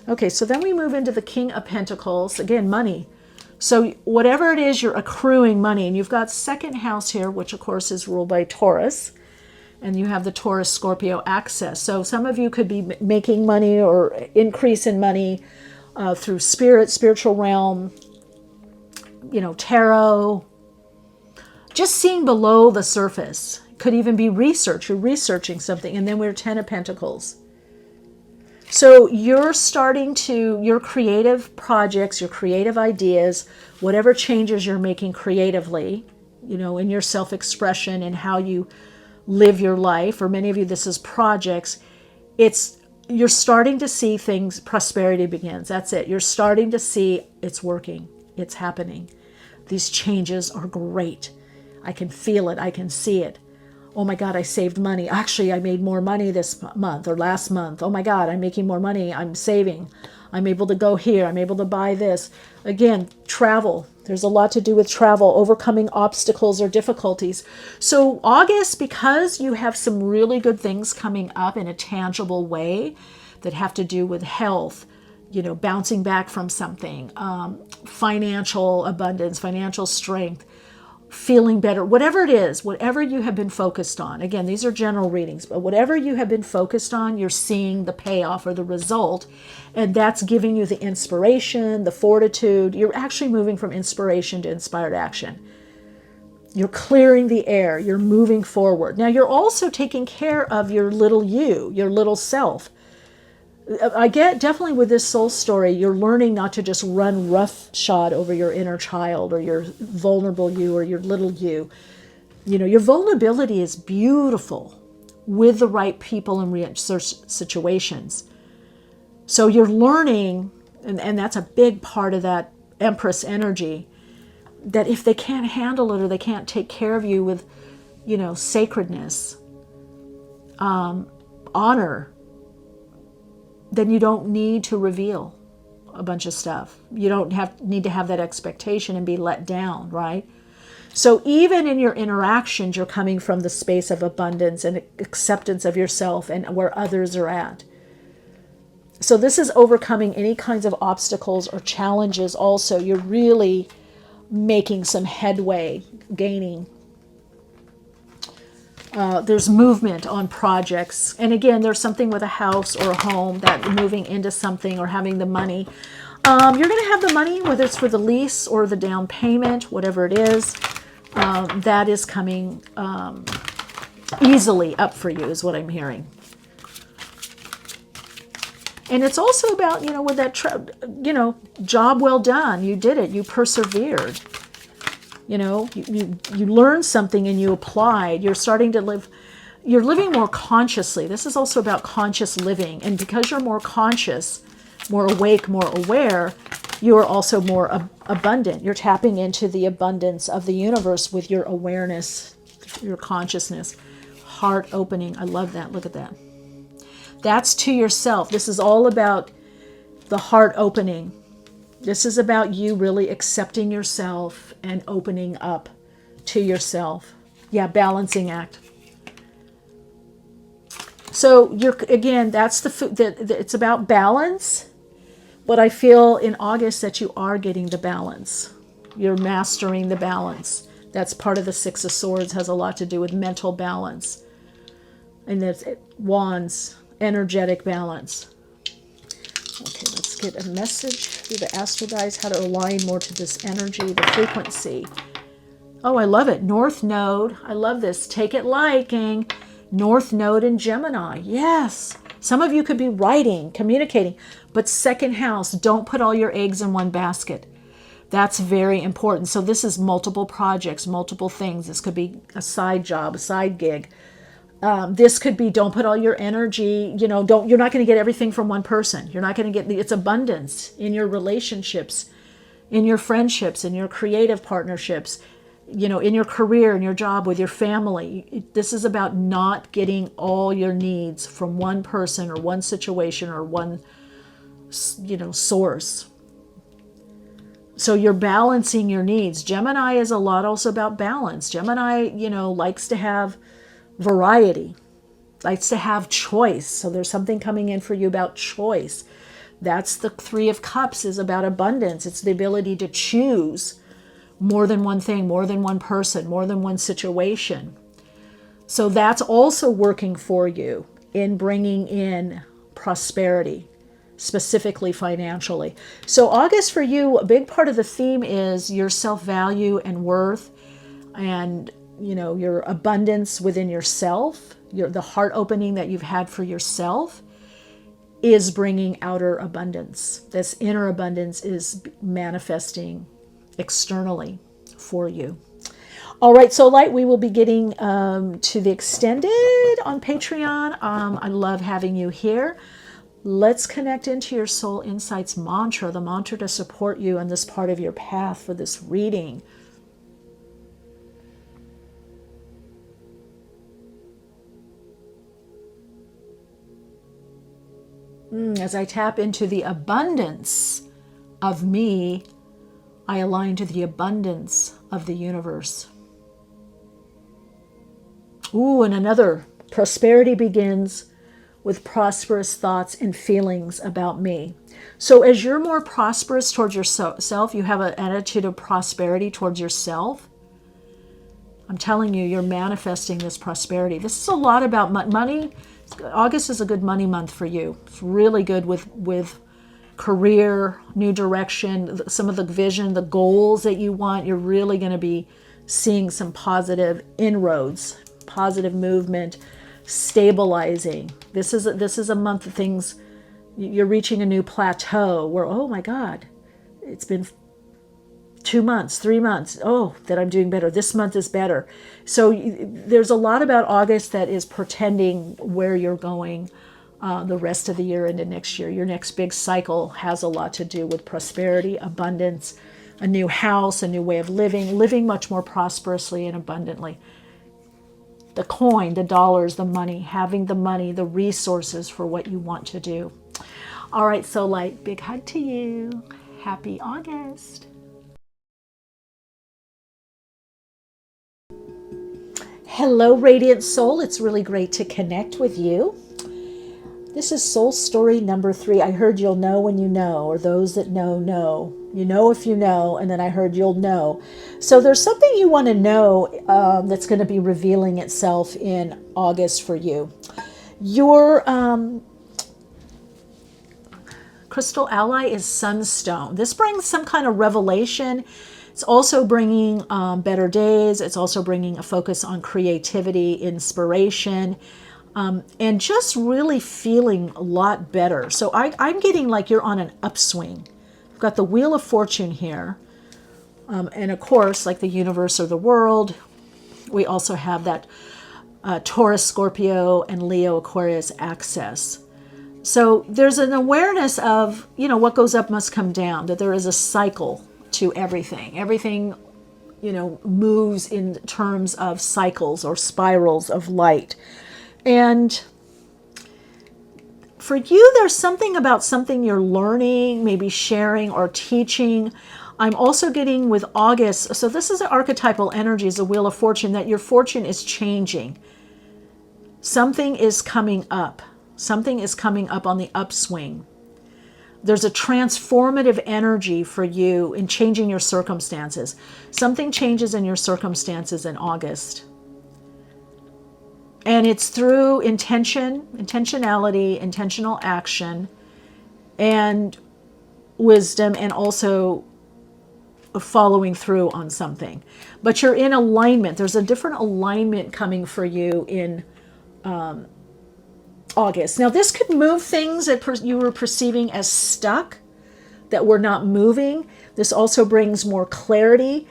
Okay, so then we move into the King of Pentacles. Again, money. So whatever it is, you're accruing money. And you've got second house here, which of course is ruled by Taurus. And you have the Taurus Scorpio axis. So some of you could be making money or increase in money through spiritual realm, tarot. Just seeing below the surface. Could even be research. You're researching something. And then we're 10 of Pentacles. So you're starting to, your creative projects, your creative ideas, whatever changes you're making creatively, in your self-expression and how you live your life. For many of you, this is projects. You're starting to see things, prosperity begins. That's it. You're starting to see it's working. It's happening. These changes are great. I can feel it. I can see it. Oh my God, I saved money. Actually, I made more money this month or last month. Oh my God, I'm making more money. I'm saving. I'm able to go here. I'm able to buy this. Again, travel. There's a lot to do with travel, overcoming obstacles or difficulties. So August, because you have some really good things coming up in a tangible way that have to do with health, bouncing back from something, financial abundance, financial strength, feeling better, whatever it is, whatever you have been focused on. Again, these are general readings, but whatever you have been focused on, you're seeing the payoff or the result, and that's giving you the inspiration, the fortitude. You're actually moving from inspiration to inspired action. You're clearing the air. You're moving forward. Now, you're also taking care of your little you, your little self. I get definitely with this soul story, you're learning not to just run roughshod over your inner child or your vulnerable you or your little you. Your vulnerability is beautiful with the right people and research situations. So you're learning, and that's a big part of that Empress energy, that if they can't handle it or they can't take care of you with, sacredness, honor, then you don't need to reveal a bunch of stuff. You don't need to have that expectation and be let down, right? So even in your interactions, you're coming from the space of abundance and acceptance of yourself and where others are at. So this is overcoming any kinds of obstacles or challenges also. You're really making some headway, gaining. There's movement on projects. And again, there's something with a house or a home that moving into something or having the money. You're going to have the money, whether it's for the lease or the down payment, whatever it is, that is coming easily up for you is what I'm hearing. And it's also about, with that, job well done. You did it. You persevered. You learned something and you applied. You're starting to live, you're living more consciously. This is also about conscious living. And because you're more conscious, more awake, more aware, you are also more abundant. You're tapping into the abundance of the universe with your awareness, your consciousness, heart opening. I love that. Look at that. That's to yourself. This is all about the heart opening. This is about you really accepting yourself and opening up to yourself. Yeah, balancing act. So again, that's it's about balance. But I feel in August that you are getting the balance. You're mastering the balance. That's part of the Six of Swords, has a lot to do with mental balance. And there's wands, energetic balance. Okay, let's get a message through the astral guides, how to align more to this energy, the frequency. Oh, I love it. North Node. I love this. Take it liking. North Node in Gemini. Yes. Some of you could be writing, communicating. But second house, don't put all your eggs in one basket. That's very important. So this is multiple projects, multiple things. This could be a side job, a side gig. This could be, don't put all your energy, you're not going to get everything from one person. You're not going to get, it's abundance in your relationships, in your friendships, in your creative partnerships, in your career, in your job, with your family. This is about not getting all your needs from one person or one situation or one, source. So you're balancing your needs. Gemini is a lot also about balance. Gemini, likes to have variety, likes to have choice. So there's something coming in for you about choice. That's the Three of Cups, is about abundance. It's the ability to choose more than one thing, more than one person, more than one situation. So that's also working for you in bringing in prosperity, specifically financially. So August for you, a big part of the theme is your self-value and worth, and your abundance within yourself, the heart opening that you've had for yourself is bringing outer abundance. This inner abundance is manifesting externally for you. All right, so Light, we will be getting to the extended on Patreon. I love having you here. Let's connect into your Soul Insights mantra, the mantra to support you on this part of your path for this reading. As I tap into the abundance of me, I align to the abundance of the universe. Ooh, and another. Prosperity begins with prosperous thoughts and feelings about me. So as you're more prosperous towards yourself, you have an attitude of prosperity towards yourself. I'm telling you, you're manifesting this prosperity. This is a lot about money. August is a good money month for you. It's really good with career, new direction, some of the vision, the goals that you want. You're really going to be seeing some positive inroads, positive movement, stabilizing. This is a month of things. You're reaching a new plateau where, oh my God, it's been 2 months, 3 months. Oh, that I'm doing better. This month is better. So there's a lot about August that is portending where you're going the rest of the year into next year. Your next big cycle has a lot to do with prosperity, abundance, a new house, a new way of living much more prosperously and abundantly. the coin, the dollars, the money, having the money, the resources for what you want to do. All right, Soul Light, big hug to you. Happy August. Hello, Radiant Soul. It's really great to connect with you. This is Soul Story number 3. I heard you'll know when you know, or those that know. You know if you know, and then I heard you'll know. So there's something you want to know that's going to be revealing itself in August for you. Your crystal ally is Sunstone. This brings some kind of revelation. It's also bringing better days. It's also bringing a focus on creativity, inspiration, and just really feeling a lot better. So I'm getting like you're on an upswing. I've got the Wheel of Fortune here. And of course, like the universe or the world, we also have that Taurus, Scorpio, and Leo, Aquarius axis. So there's an awareness of, what goes up must come down, that there is a cycle to everything. Everything, moves in terms of cycles or spirals of light. And for you, there's something about something you're learning, maybe sharing or teaching. I'm also getting with August, so this is an archetypal energy, is a Wheel of Fortune, that your fortune is changing. Something is coming up. Something is coming up on the upswing. There's a transformative energy for you in changing your circumstances. Something changes in your circumstances in August. And it's through intentionality, intentional action, and wisdom, and also following through on something. But you're in alignment. There's a different alignment coming for you in August. Now, this could move things that you were perceiving as stuck, that were not moving. This also brings more clarity.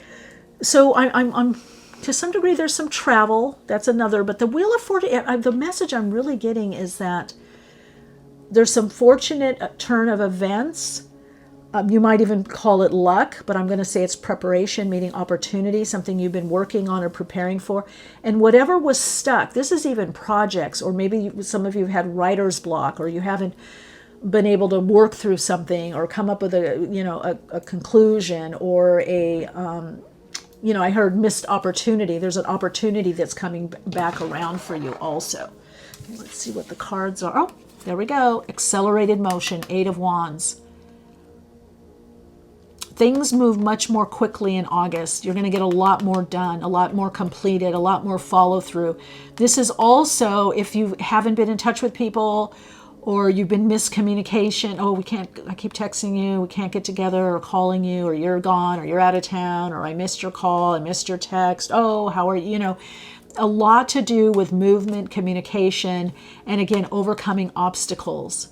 So I'm to some degree, there's some travel. That's another. But the Wheel of Fortune, the message I'm really getting is that there's some fortunate turn of events. You might even call it luck, but I'm going to say it's preparation, meaning opportunity, something you've been working on or preparing for. And whatever was stuck, this is even projects, or maybe some of you have had writer's block, or you haven't been able to work through something or come up with a conclusion, or I heard missed opportunity. There's an opportunity that's coming back around for you also. Let's see what the cards are. Oh, there we go. Accelerated motion, 8 of Wands. Things move much more quickly in August. You're going to get a lot more done, a lot more completed, a lot more follow through. This is also, if you haven't been in touch with people, or you've been miscommunication, I keep texting you, we can't get together, or calling you, or you're gone, or you're out of town, or I missed your call, I missed your text, how are you, a lot to do with movement, communication, and again, overcoming obstacles.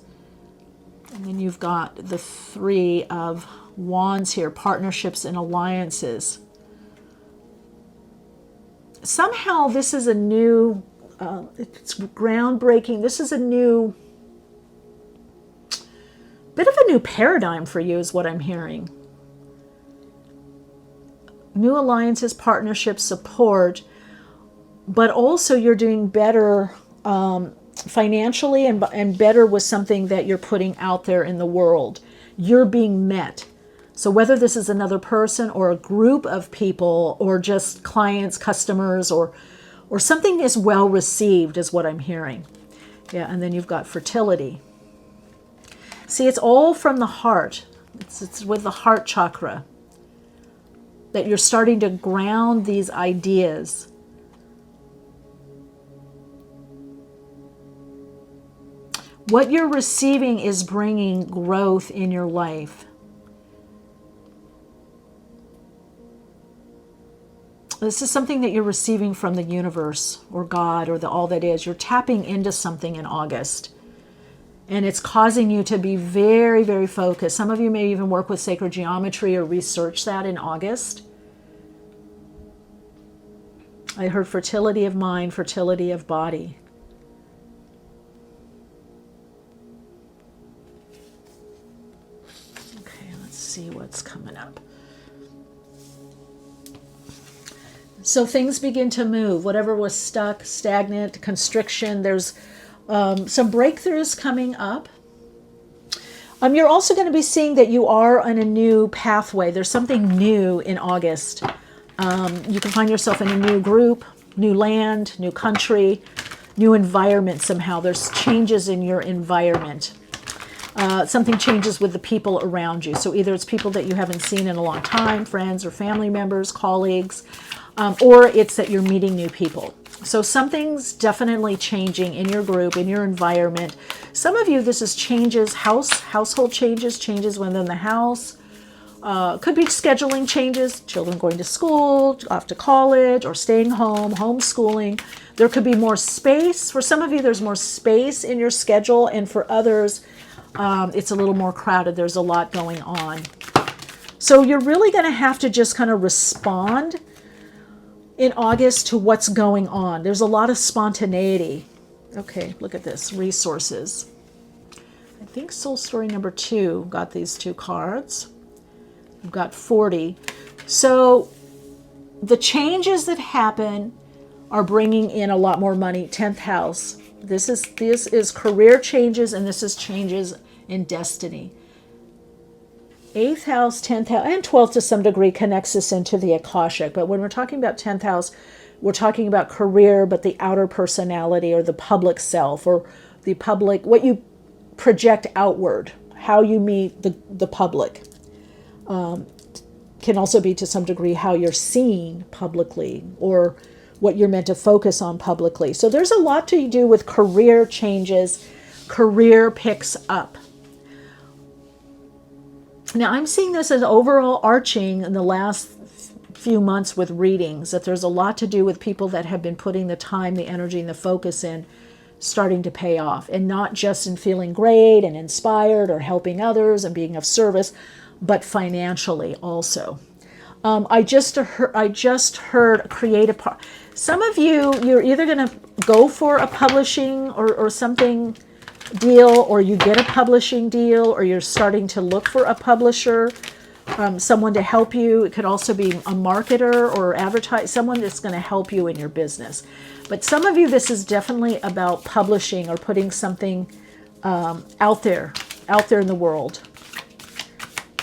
And then you've got the 3 of Wands here, partnerships and alliances. Somehow this is a new, it's groundbreaking, this is a new, bit of a new paradigm for you is what I'm hearing. New alliances, partnerships, support, but also you're doing better financially and better with something that you're putting out there in the world. You're being met. So whether this is another person or a group of people or just clients, customers, or something is well received is what I'm hearing. Yeah, and then you've got fertility. See, it's all from the heart. It's with the heart chakra that you're starting to ground these ideas. What you're receiving is bringing growth in your life. This is something that you're receiving from the universe or God or the all that is. You're tapping into something in August. And it's causing you to be very, very focused. Some of you may even work with sacred geometry or research that in August. I heard fertility of mind, fertility of body. Okay, let's see what's coming up. So things begin to move. Whatever was stuck, stagnant, constriction, there's some breakthroughs coming up. You're also going to be seeing that you are on a new pathway. There's something new in August. You can find yourself in a new group, new land, new country, new environment somehow. There's changes in your environment. Something changes with the people around you. So either it's people that you haven't seen in a long time, friends or family members, colleagues, or it's that you're meeting new people. So something's definitely changing in your group, in your environment. Some of you, this is changes, household changes within the house. Could be scheduling changes, children going to school, off to college, or staying home, homeschooling. There could be more space. For some of you, there's more space in your schedule, and for others, it's a little more crowded. There's a lot going on. So you're really going to have to just kind of respond in August to what's going on. There's a lot of spontaneity. Okay, look at this, resources. I think Soul Story number 2 got these 2 cards. We've got 40. So the changes that happen are bringing in a lot more money. 10th house. This is career changes, and this is changes in destiny. 8th house, 10th house, and 12th to some degree connects us into the Akashic. But when we're talking about 10th house, we're talking about career, but the outer personality or the public self or the public, what you project outward, how you meet the public. Can also be to some degree how you're seen publicly or what you're meant to focus on publicly. So there's a lot to do with career changes. Career picks up. Now, I'm seeing this as overall arching in the last few months with readings, that there's a lot to do with people that have been putting the time, the energy, and the focus in starting to pay off, and not just in feeling great and inspired or helping others and being of service, but financially also. I just heard create a some of you're either going to go for a publishing or something deal, or you get a publishing deal, or you're starting to look for a publisher, someone to help you. It could also be a marketer or advertise, someone that's going to help you in your business. But some of you, this is definitely about publishing or putting something out there in the world,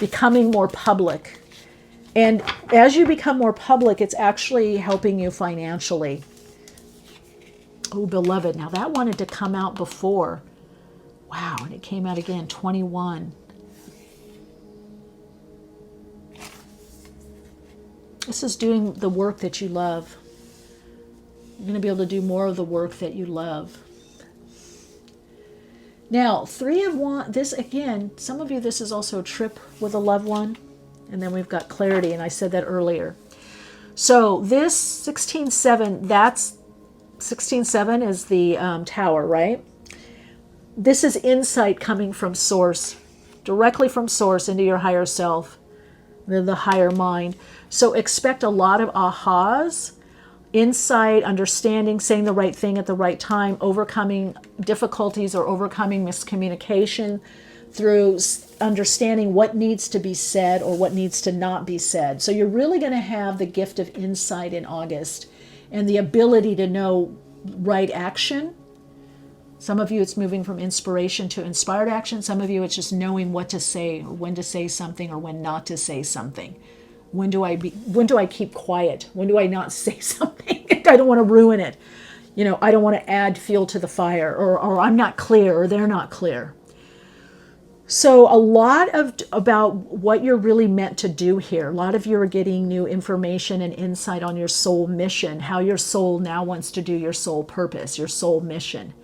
becoming more public. And as you become more public, it's actually helping you financially. Oh, beloved. Now that wanted to come out before. Wow, and it came out again, 21. This is doing the work that you love. You're going to be able to do more of the work that you love. Now, 3 of Wands, this again, some of you, this is also a trip with a loved one. And then we've got clarity, and I said that earlier. So this 16-7, that's 16-7 is the tower, right? This is insight coming from source, directly from source into your higher self, the higher mind. So expect a lot of ahas, insight, understanding, saying the right thing at the right time, overcoming difficulties or overcoming miscommunication through understanding what needs to be said or what needs to not be said. So you're really going to have the gift of insight in August and the ability to know right action. Some of you, it's moving from inspiration to inspired action. Some of you, it's just knowing what to say, or when to say something or when not to say something. When do I keep quiet? When do I not say something? I don't want to ruin it. I don't want to add fuel to the fire, or I'm not clear, or they're not clear. So a lot about what you're really meant to do here. A lot of you are getting new information and insight on your soul mission, how your soul now wants to do your soul purpose, your soul mission.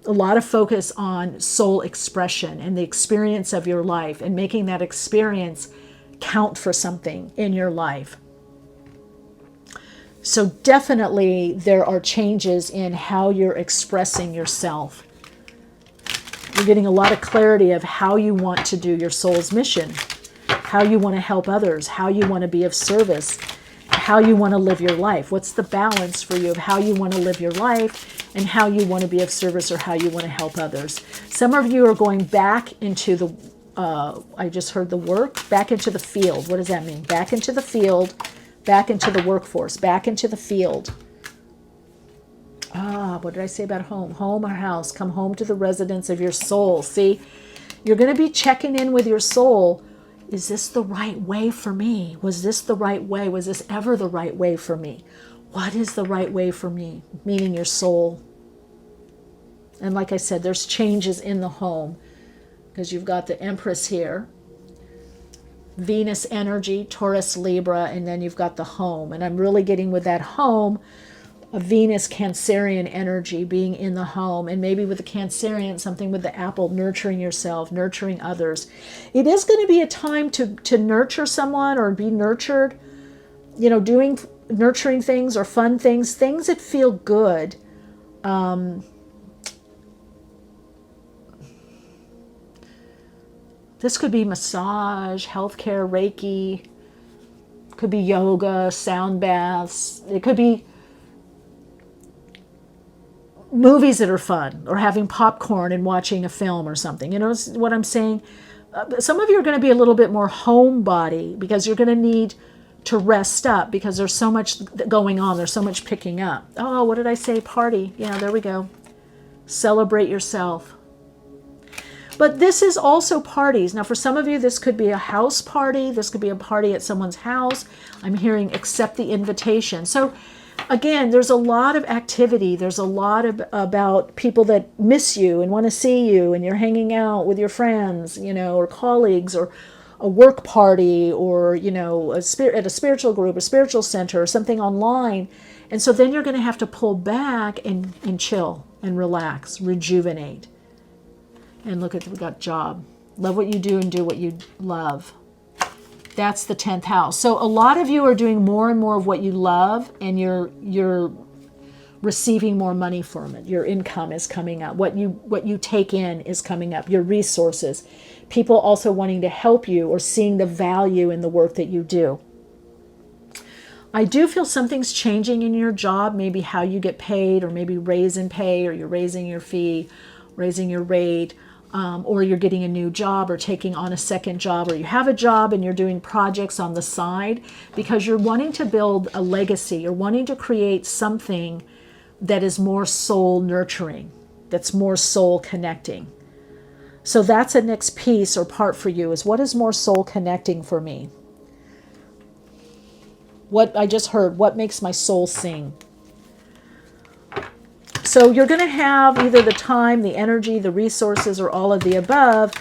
A lot of focus on soul expression and the experience of your life and making that experience count for something in your life. So definitely there are changes in how you're expressing yourself. You're getting a lot of clarity of how you want to do your soul's mission, how you want to help others, how you want to be of service, how you want to live your life. What's the balance for you of how you want to live your life and how you want to be of service or how you want to help others? Some of you are going back into the, I just heard the work, back into the field. What does that mean? Back into the field, back into the workforce, back into the field. What did I say about home? Home or house? Come home to the residence of your soul. See, you're going to be checking in with your soul. Is this the right way for me? Was this the right way? Was this ever the right way for me? What is the right way for me? Meaning your soul. And like I said, there's changes in the home because you've got the Empress here, Venus energy, Taurus, Libra, and then you've got the home. And I'm really getting with that home, a Venus Cancerian energy being in the home, and maybe with the Cancerian, something with the apple, nurturing yourself, nurturing others. It is going to be a time to nurture someone or be nurtured, doing nurturing things or fun things that feel good. This could be massage, healthcare, Reiki, could be yoga, sound baths. It could be movies that are fun, or having popcorn and watching a film or something. You know what I'm saying? Some of you are going to be a little bit more homebody because you're going to need to rest up because there's so much going on. There's so much picking up. Oh, what did I say? Party. Yeah, there we go. Celebrate yourself. But this is also parties. Now, for some of you, this could be a house party. This could be a party at someone's house. I'm hearing accept the invitation. So again, there's a lot of activity. There's a lot about people that miss you and want to see you, and you're hanging out with your friends, or colleagues, or a work party, or, at a spiritual group, a spiritual center, or something online. And so then you're going to have to pull back and chill and relax, rejuvenate. And look at, we got job. Love what you do and do what you love. That's the 10th house. So a lot of you are doing more and more of what you love, and you're receiving more money from it. Your income is coming up. What you take in is coming up. Your resources. People also wanting to help you or seeing the value in the work that you do. I do feel something's changing in your job, maybe how you get paid, or maybe raise in pay, or you're raising your fee, raising your rate. Or you're getting a new job or taking on a second job, or you have a job and you're doing projects on the side because you're wanting to build a legacy or wanting to create something that is more soul nurturing, that's more soul connecting. So that's a next piece or part for you, is what is more soul connecting for me? What I just heard, what makes my soul sing? So you're going to have either the time, the energy, the resources, or all of the above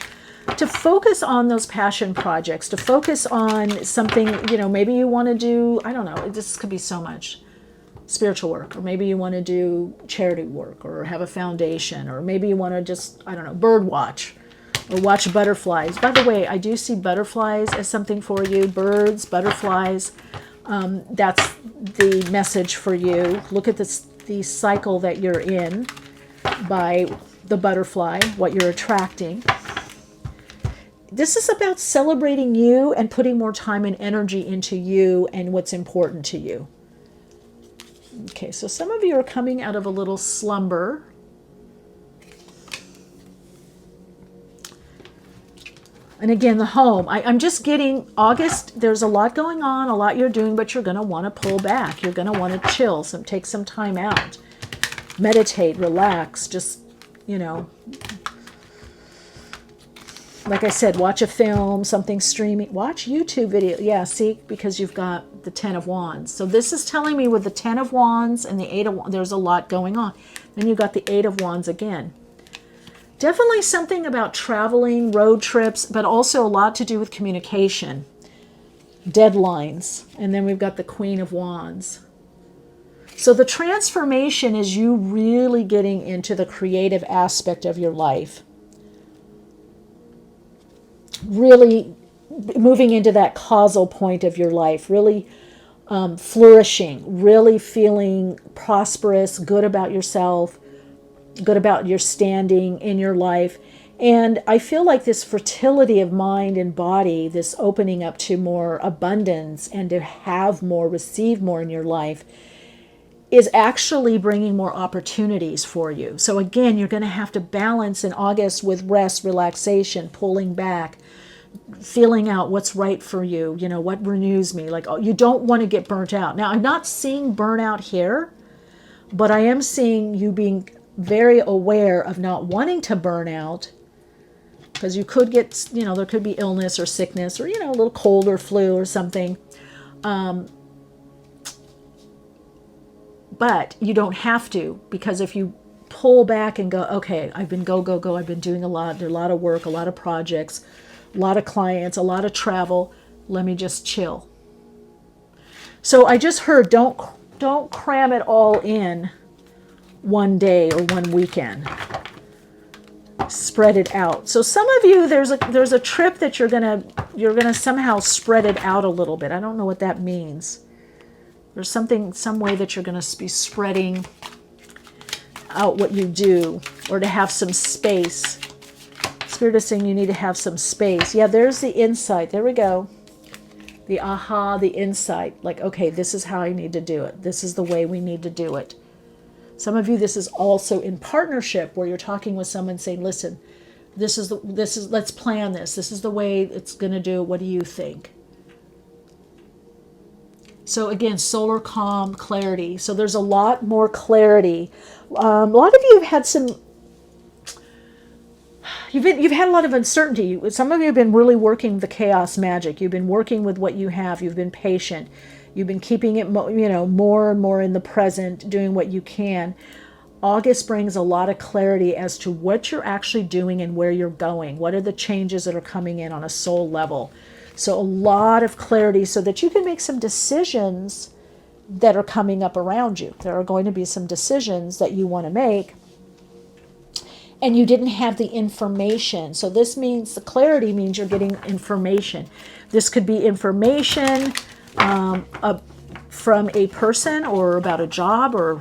to focus on those passion projects, to focus on something, maybe you want to do, I don't know, this could be so much spiritual work, or maybe you want to do charity work, or have a foundation, or maybe you want to just, I don't know, bird watch, or watch butterflies. By the way, I do see butterflies as something for you, birds, butterflies. That's the message for you. Look at this. The cycle that you're in by the butterfly, what you're attracting. This is about celebrating you and putting more time and energy into you and what's important to you. Okay, so some of you are coming out of a little slumber. And again, the home. I'm just getting August. There's a lot going on, a lot you're doing, but you're going to want to pull back. You're going to want to chill, take some time out. Meditate, relax, just, like I said, watch a film, something streaming. Watch YouTube video. Yeah, see, because you've got the 10 of Wands. So this is telling me with the 10 of Wands and the 8 of Wands, there's a lot going on. Then you've got the 8 of Wands again. Definitely something about traveling, road trips, but also a lot to do with communication, deadlines. And then we've got the Queen of Wands. So the transformation is you really getting into the creative aspect of your life. Really moving into that causal point of your life, really flourishing, really feeling prosperous, good about yourself, good about your standing in your life. And I feel like this fertility of mind and body, this opening up to more abundance and to have more, receive more in your life, is actually bringing more opportunities for you. So again, you're going to have to balance in August with rest, relaxation, pulling back, feeling out what's right for you, what renews me. Like, oh, you don't want to get burnt out. Now, I'm not seeing burnout here, but I am seeing you being very aware of not wanting to burn out, because you could get, there could be illness or sickness or, a little cold or flu or something. But you don't have to, because if you pull back and go, okay, I've been go, I've been doing a lot, there's a lot of work, a lot of projects, a lot of clients, a lot of travel, let me just chill. So I just heard, don't cram it all in one day or one weekend. Spread it out. So some of you, there's a trip that you're gonna somehow spread it out a little bit. I don't know what that means. There's some way that you're going to be spreading out what you do, or to have some space. Spirit is saying you need to have some space. Yeah, there's the insight. There we go. The aha, the insight. Like, okay, this is how I need to do it. This is the way we need to do it. Some of you, this is also in partnership, where you're talking with someone saying, listen, let's plan this. This is the way it's going to do. What do you think? So again, solar calm, clarity. So there's a lot more clarity. A lot of you have had you've had a lot of uncertainty. Some of you have been really working the chaos magic. You've been working with what you have. You've been patient. You've been keeping it, more and more in the present, doing what you can. August brings a lot of clarity as to what you're actually doing and where you're going. What are the changes that are coming in on a soul level? So a lot of clarity so that you can make some decisions that are coming up around you. There are going to be some decisions that you want to make, and you didn't have the information. So this means, the clarity means you're getting information. This could be information from a person, or about a job, or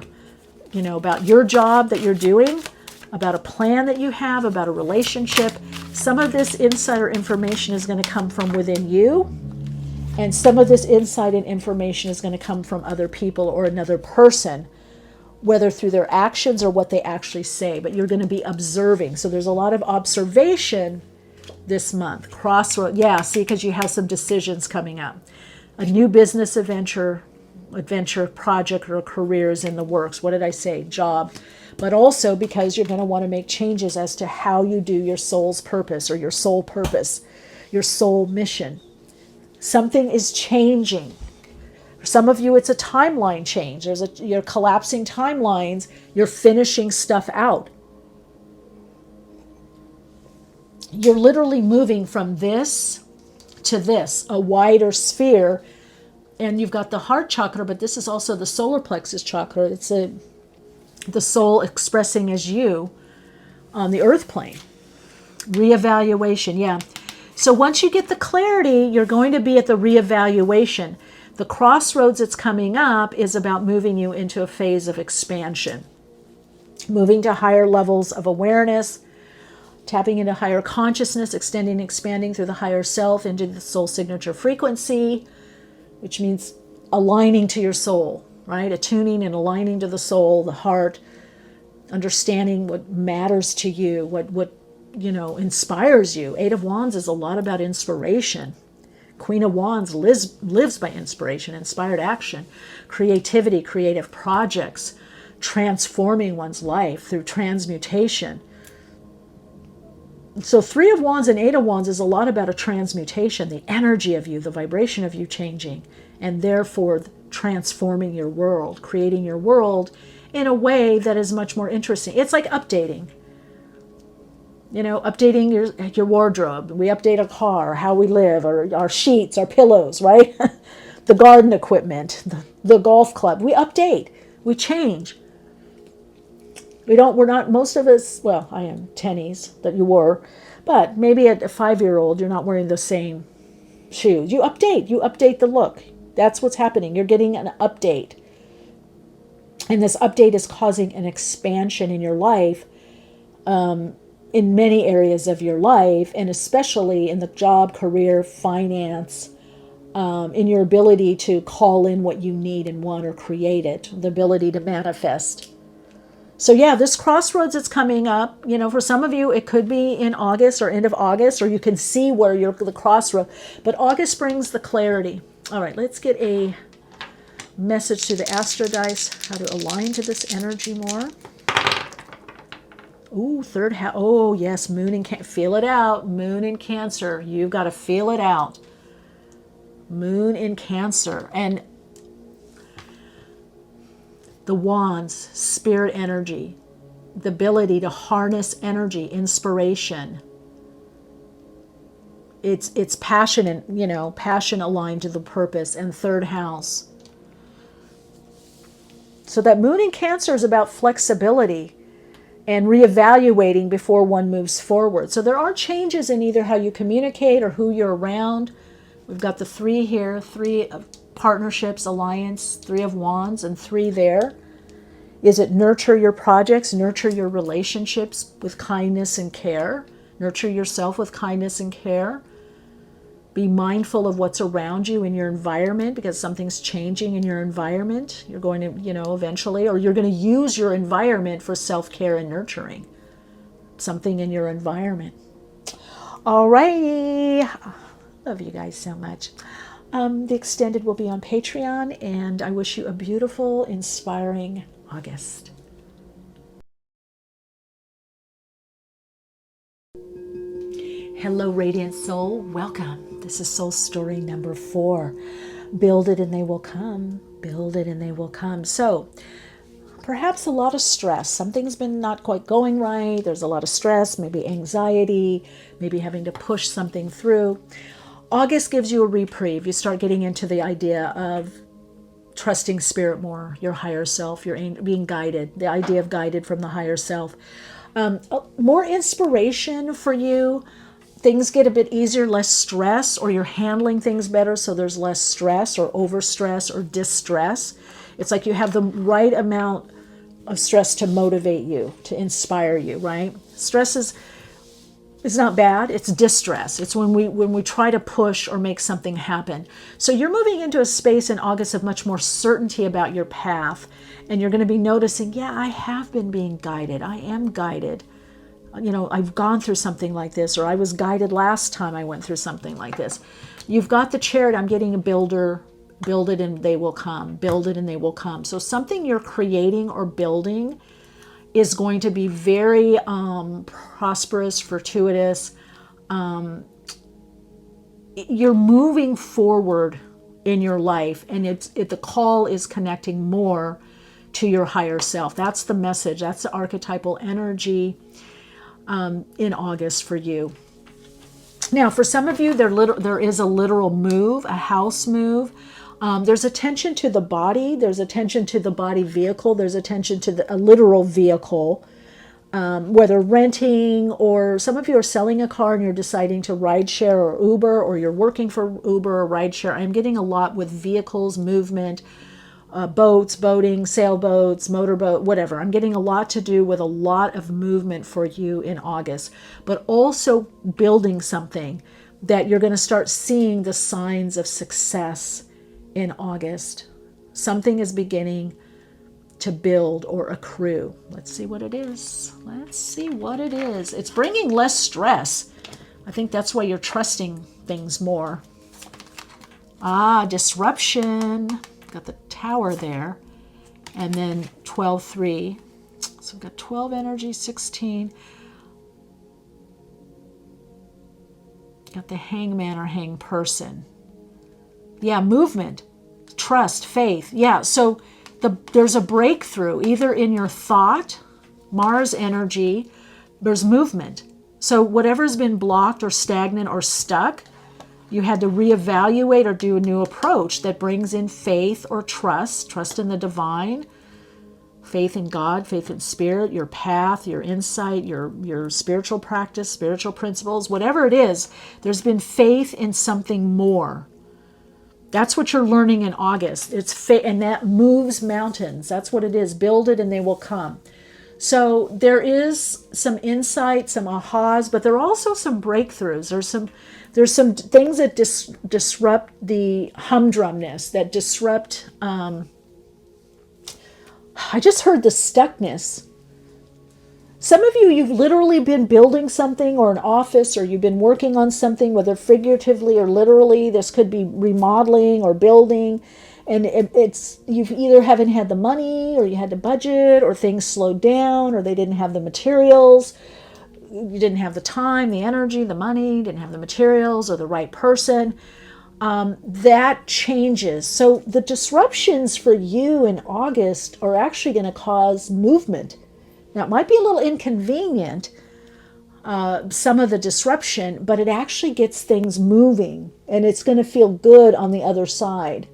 about your job that you're doing, about a plan that you have, about a relationship. Some of this insider information is going to come from within you, and some of this insight and information is going to come from other people or another person, whether through their actions or what they actually say. But you're going to be observing. So there's a lot of observation this month. Crossroad, yeah, see, because you have some decisions coming up. A new business adventure, project, or career is in the works. What did I say? Job. But also because you're going to want to make changes as to how you do your soul's purpose, or your soul purpose, your soul mission. Something is changing. For some of you, it's a timeline change. You're collapsing timelines. You're finishing stuff out. You're literally moving from this to this, a wider sphere. And you've got the heart chakra, but this is also the solar plexus chakra. It's the soul expressing as you on the earth plane. Reevaluation, yeah. So once you get the clarity, you're going to be at the reevaluation. The crossroads that's coming up is about moving you into a phase of expansion, moving to higher levels of awareness, tapping into higher consciousness, extending, expanding through the higher self into the soul signature frequency, which means aligning to your soul, right? Attuning and aligning to the soul, the heart, understanding what matters to you, what inspires you. Eight of Wands is a lot about inspiration. Queen of Wands lives by inspiration, inspired action, creativity, creative projects, transforming one's life through transmutation. So Three of Wands and Eight of Wands is a lot about a transmutation, the energy of you, the vibration of you changing, and therefore transforming your world, creating your world in a way that is much more interesting. It's like updating. Updating your wardrobe. We update a car, how we live, or our sheets, our pillows, right? The garden equipment, the golf club. We update. We change. We're not, most of us, well, I am tennies that you were, but maybe at a 5-year-old, you're not wearing the same shoes. You update the look. That's what's happening. You're getting an update. And this update is causing an expansion in your life, in many areas of your life, and especially in the job, career, finance, in your ability to call in what you need and want or create it, the ability to manifest. So yeah, this crossroads is coming up. You know, for some of you, it could be in August or end of August, or you can see where you're the crossroad. But August brings the clarity. All right, let's get a message to the Astro Dice, how to align to this energy more. Ooh, third house. Oh, yes, Moon in Cancer. Feel it out. Moon in Cancer. You've got to feel it out. Moon in Cancer. And the wands, spirit energy, the ability to harness energy, inspiration. It's passion and, you know, passion aligned to the purpose. And third house. So that Moon in Cancer is about flexibility and reevaluating before one moves forward. So there are changes in either how you communicate or who you're around. We've got the 3 here, 3 of partnerships, alliance, 3 of wands, and 3 there. Is it nurture your projects, nurture your relationships with kindness and care, nurture yourself with kindness and care. Be mindful of what's around you in your environment, because something's changing in your environment. You're going to, you know, eventually, or you're going to use your environment for self-care and nurturing. Something in your environment. All righty. Love you guys so much. The extended will be on Patreon, and I wish you a beautiful, inspiring August. Hello, Radiant Soul. Welcome. This is soul story number 4. Build it and they will come. Build it and they will come. So perhaps a lot of stress. Something's been not quite going right. There's a lot of stress, maybe anxiety, maybe having to push something through. August gives you a reprieve. You start getting into the idea of trusting spirit more, your higher self, you're being guided, the idea of guided from the higher self. More inspiration for you. Things get a bit easier, less stress, or you're handling things better, so there's less stress or overstress or distress. It's like you have the right amount of stress to motivate you, to inspire you, right? Stress is not bad, it's distress. It's when we try to push or make something happen. So you're moving into a space in August of much more certainty about your path, and you're going to be noticing, yeah, I have been being guided. I am guided. You know, I've gone through something like this, or I was guided last time I went through something like this. You've got the Chariot. I'm getting a builder. Build it and they will come. Build it and they will come. So something you're creating or building is going to be very prosperous, fortuitous. You're moving forward in your life, and the call is connecting more to your higher self. That's the message. That's the archetypal energy in August for you. Now, for some of you, there is a literal move, a house move. There's attention to the body. There's attention to the body vehicle. There's attention to a literal vehicle, whether renting, or some of you are selling a car and you're deciding to ride share or Uber, or you're working for Uber or ride share. I'm getting a lot with vehicles, movement, boats, boating, sailboats, motorboat, whatever. I'm getting a lot to do with a lot of movement for you in August, but also building something that you're going to start seeing the signs of success in August. Something is beginning to build or accrue. Let's see what it is. Let's see what it is. It's bringing less stress. I think that's why you're trusting things more. Disruption. Got the Tower there, and then 12-3. So we've got 12 energy, 16. Got the Hangman or Hang Person. Yeah, movement, trust, faith. Yeah, so there's a breakthrough either in your thought, Mars energy, there's movement. So whatever's been blocked or stagnant or stuck, you had to reevaluate or do a new approach that brings in faith or trust in the divine, faith in God, faith in spirit, your path, your insight, your spiritual practice, spiritual principles, whatever it is, there's been faith in something more. That's what you're learning in August. It's faith, and that moves mountains. That's what it is. Build it and they will come. So there is some insight, some ahas, but there are also some breakthroughs. There's some things that disrupt the humdrumness, that disrupt, I just heard the stuckness. Some of you, you've literally been building something or an office, or you've been working on something, whether figuratively or literally. This could be remodeling or building. And it's you've either haven't had the money, or you had to budget, or things slowed down, or they didn't have the materials. You didn't have the time, the energy, the money, didn't have the materials or the right person. That changes. So the disruptions for you in August are actually going to cause movement. Now, it might be a little inconvenient, some of the disruption, but it actually gets things moving, and it's going to feel good on the other side,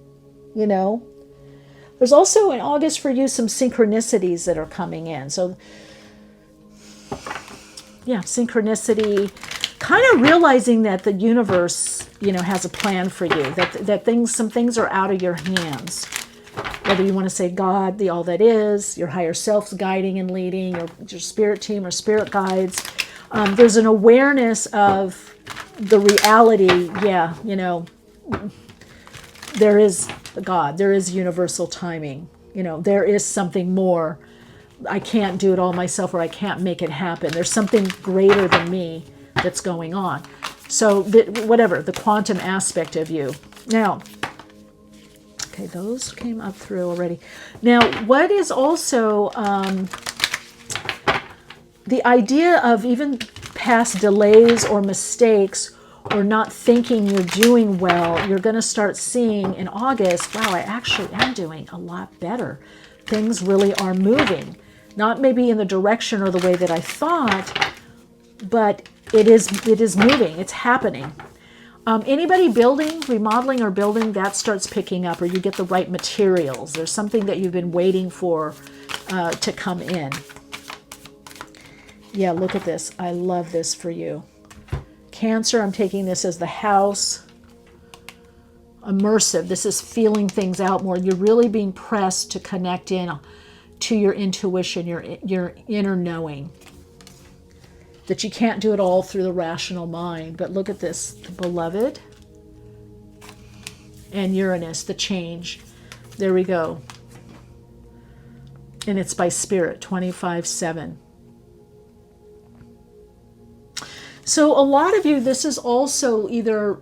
you know? There's also in August for you some synchronicities that are coming in. So, yeah, synchronicity, kind of realizing that the universe, you know, has a plan for you, that some things are out of your hands. Whether you want to say God, the all that is, your higher self's guiding and leading, your spirit team or spirit guides. There's an awareness of the reality. Yeah, you know, there is God, there is universal timing. You know, there is something more. I can't do it all myself, or I can't make it happen. There's something greater than me that's going on. So whatever, the quantum aspect of you. Now, okay, those came up through already. Now, what is also the idea of even past delays or mistakes or not thinking you're doing well, you're going to start seeing in August, wow, I actually am doing a lot better. Things really are moving. Not maybe in the direction or the way that I thought, but it is moving. It's happening. Anybody building, remodeling, or building, that starts picking up, or you get the right materials. There's something that you've been waiting for to come in. Yeah, look at this. I love this for you. Cancer, I'm taking this as the house. Immersive. This is feeling things out more. You're really being pressed to connect in to your intuition, your inner knowing. That you can't do it all through the rational mind. But look at this, the beloved and Uranus, the change. There we go. And it's by spirit, 25/7. So a lot of you, this is also either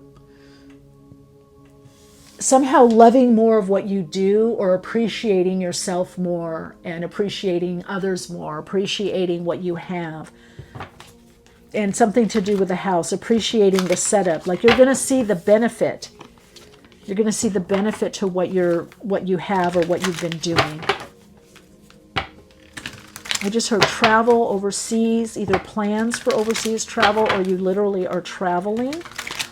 somehow loving more of what you do, or appreciating yourself more and appreciating others more, appreciating what you have. And something to do with the house, appreciating the setup. Like you're going to see the benefit. You're going to see the benefit to what you have or what you've been doing. I just heard travel overseas, either plans for overseas travel or you literally are traveling.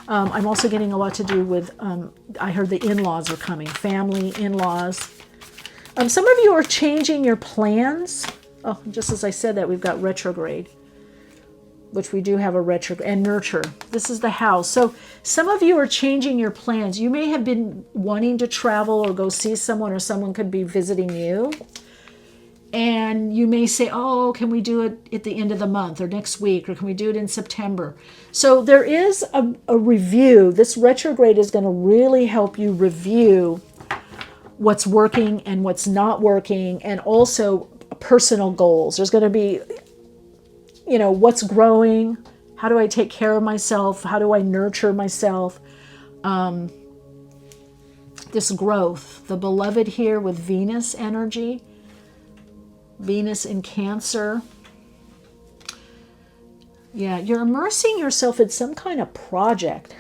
I'm also getting a lot to do with, I heard the in-laws are coming, family, in-laws. Some of you are changing your plans. Oh, just as I said that, we've got retrograde, which we do have a retrograde, and nurture. This is the house. So some of you are changing your plans. You may have been wanting to travel or go see someone, or someone could be visiting you. And you may say, oh, can we do it at the end of the month or next week, or can we do it in September? So there is a review. This retrograde is going to really help you review what's working and what's not working, and also personal goals. There's going to be, you know, what's growing? How do I take care of myself? How do I nurture myself? This growth, the beloved here with Venus energy, Venus in Cancer. Yeah, you're immersing yourself in some kind of project.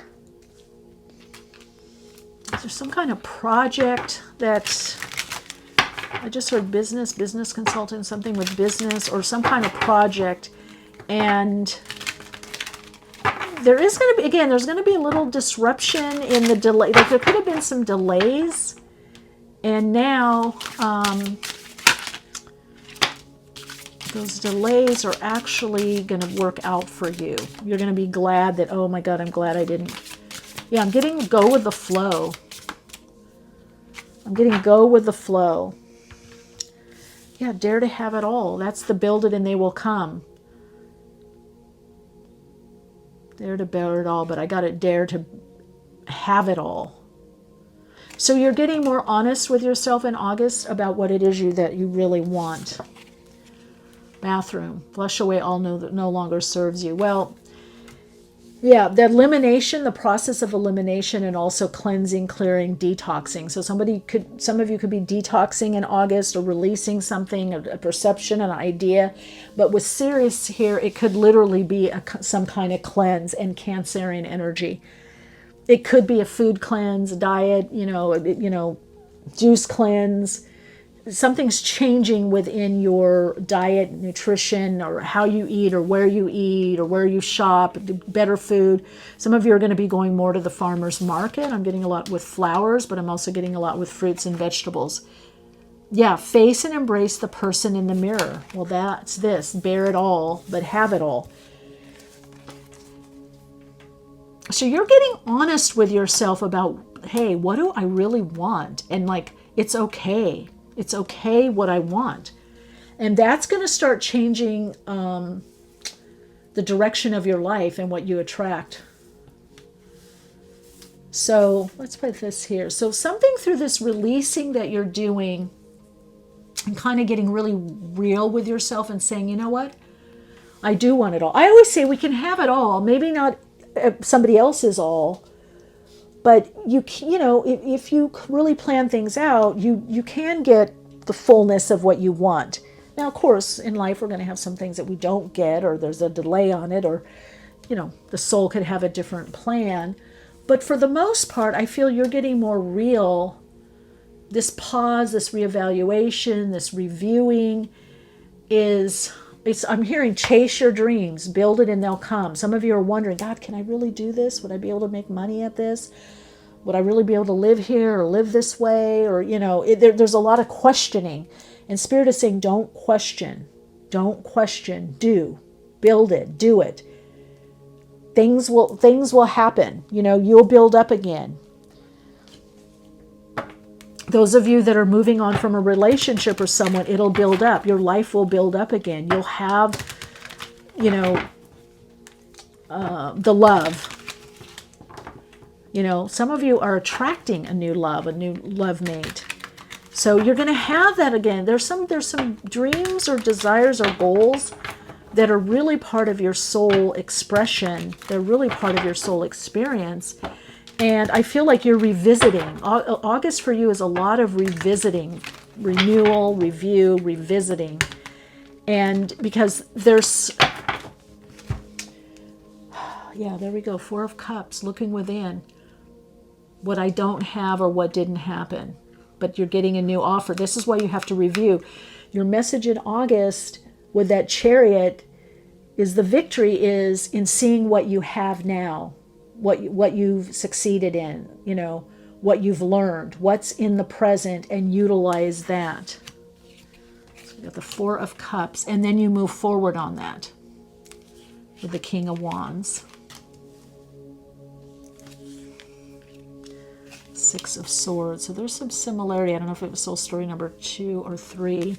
Is there some kind of project that, I just heard business consulting, something with business or some kind of project. And there is going to be, again, there's going to be a little disruption in the delay. Like there could have been some delays. And now those delays are actually going to work out for you. You're going to be glad that, oh my God, I'm glad I didn't. Yeah, I'm getting go with the flow. I'm getting go with the flow. Yeah, dare to have it all. That's the build it and they will come. Dare to bear it all, but I got to dare to have it all. So you're getting more honest with yourself in August about what it is that you really want. Bathroom. Flush away all that no longer serves you. Well, yeah, the elimination, the process of elimination, and also cleansing, clearing, detoxing. So some of you could be detoxing in August or releasing something, a perception, an idea. But with Sirius here, it could literally be some kind of cleanse and Cancerian energy. It could be a food cleanse, diet, juice cleanse. Something's changing within your diet, nutrition, or how you eat, or where you shop, better food. Some of you are going to be going more to the farmer's market. I'm getting a lot with flowers, but I'm also getting a lot with fruits and vegetables. Yeah, face and embrace the person in the mirror. Well, that's this. Bear it all, but have it all. So you're getting honest with yourself about, hey, what do I really want? And it's okay. It's okay what I want. And that's going to start changing the direction of your life and what you attract. So let's put this here. So something through this releasing that you're doing and kind of getting really real with yourself and saying, you know what? I do want it all. I always say we can have it all. Maybe not somebody else's all. But if you really plan things out, you can get the fullness of what you want. Now, of course, in life, we're going to have some things that we don't get, or there's a delay on it, or, the soul could have a different plan. But for the most part, I feel you're getting more real. This pause, this reevaluation, this reviewing I'm hearing chase your dreams, build it and they'll come. Some of you are wondering, God, can I really do this? Would I be able to make money at this? Would I really be able to live here or live this way? Or, there's a lot of questioning. And Spirit is saying, don't question. Don't question. Do. Build it. Do it. Things will happen. You'll build up again. Those of you that are moving on from a relationship or someone, it'll build up. Your life will build up again. You'll have, the love. Some of you are attracting a new love mate. So you're going to have that again. There's some dreams or desires or goals that are really part of your soul expression. They're really part of your soul experience. And I feel like you're revisiting. August for you is a lot of revisiting, renewal, review, revisiting. And because there's, there we go, 4 of Cups, looking within. What I don't have or what didn't happen. But you're getting a new offer. This is why you have to review. Your message in August with that Chariot is the victory is in seeing what you have now. What you've succeeded in, what you've learned, what's in the present, and utilize that. So we got the 4 of Cups, and then you move forward on that with the King of Wands. 6 of Swords. So there's some similarity. I don't know if it was soul story number 2 or 3.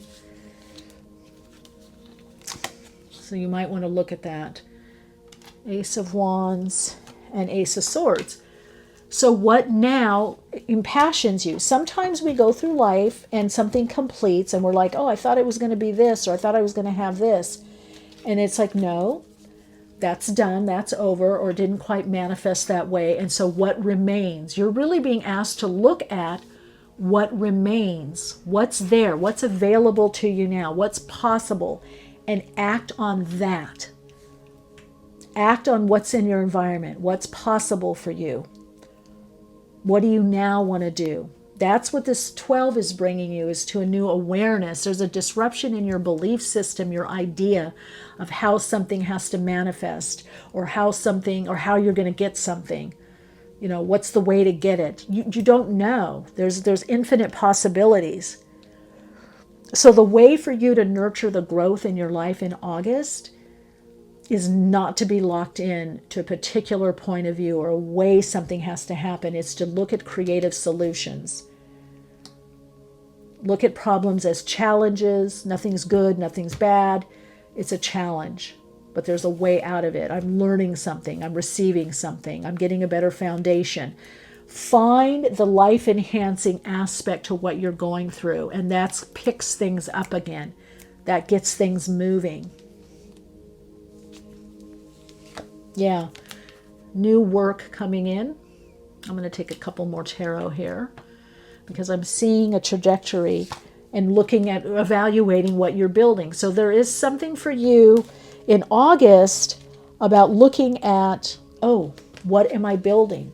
So you might want to look at that. Ace of Wands and Ace of Swords. So what now impassions you? Sometimes we go through life and something completes and we're like, oh, I thought it was going to be this, or I thought I was going to have this. And it's like, no, that's done, that's over, or didn't quite manifest that way. And so what remains? You're really being asked to look at what remains, what's there, what's available to you now, what's possible, and act on that. Act on what's in your environment, what's possible for you. What do you now want to do? That's what this 12 is bringing you, is to a new awareness. There's a disruption in your belief system, your idea of how something has to manifest, or how you're going to get something. What's the way to get it? You don't know. There's infinite possibilities. So the way for you to nurture the growth in your life in August is not to be locked in to a particular point of view or a way something has to happen. It's to look at creative solutions. Look at problems as challenges. Nothing's good, nothing's bad. It's a challenge, but there's a way out of it. I'm learning something. I'm receiving something. I'm getting a better foundation. Find the life-enhancing aspect to what you're going through, and that picks things up again. that gets things moving. Yeah, new work coming in. I'm going to take a couple more tarot here because I'm seeing a trajectory and looking at evaluating what you're building. So there is something for you in August about looking at, oh, what am I building?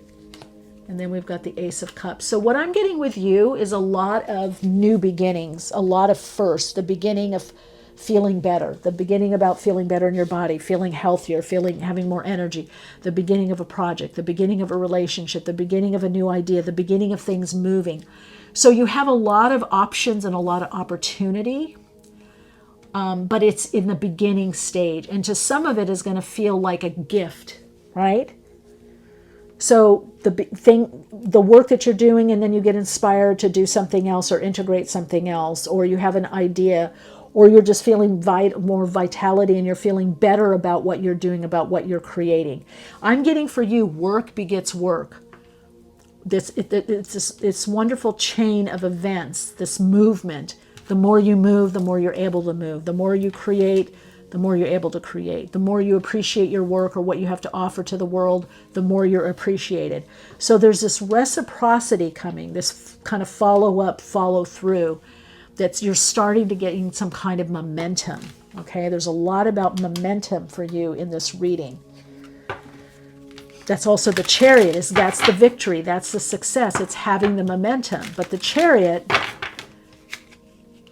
And then we've got the Ace of Cups. So what I'm getting with you is a lot of new beginnings, a lot of first, the beginning of feeling better, the beginning about feeling better in your body, feeling healthier, having more energy, the beginning of a project, the beginning of a relationship, the beginning of a new idea, the beginning of things moving. So you have a lot of options and a lot of opportunity, but it's in the beginning stage. And to some of it is going to feel like a gift, right? So the work that you're doing, and then you get inspired to do something else or integrate something else, or you have an idea, or you're just feeling more vitality and you're feeling better about what you're doing, about what you're creating. I'm getting for you, work begets work. It's this wonderful chain of events, this movement. The more you move, the more you're able to move. The more you create, the more you're able to create. The more you appreciate your work or what you have to offer to the world, the more you're appreciated. So there's this reciprocity coming, this kind of follow-up, follow-through, that you're starting to get in some kind of momentum. Okay, there's a lot about momentum for you in this reading. That's also the Chariot. That's the victory. That's the success. It's having the momentum. But the Chariot,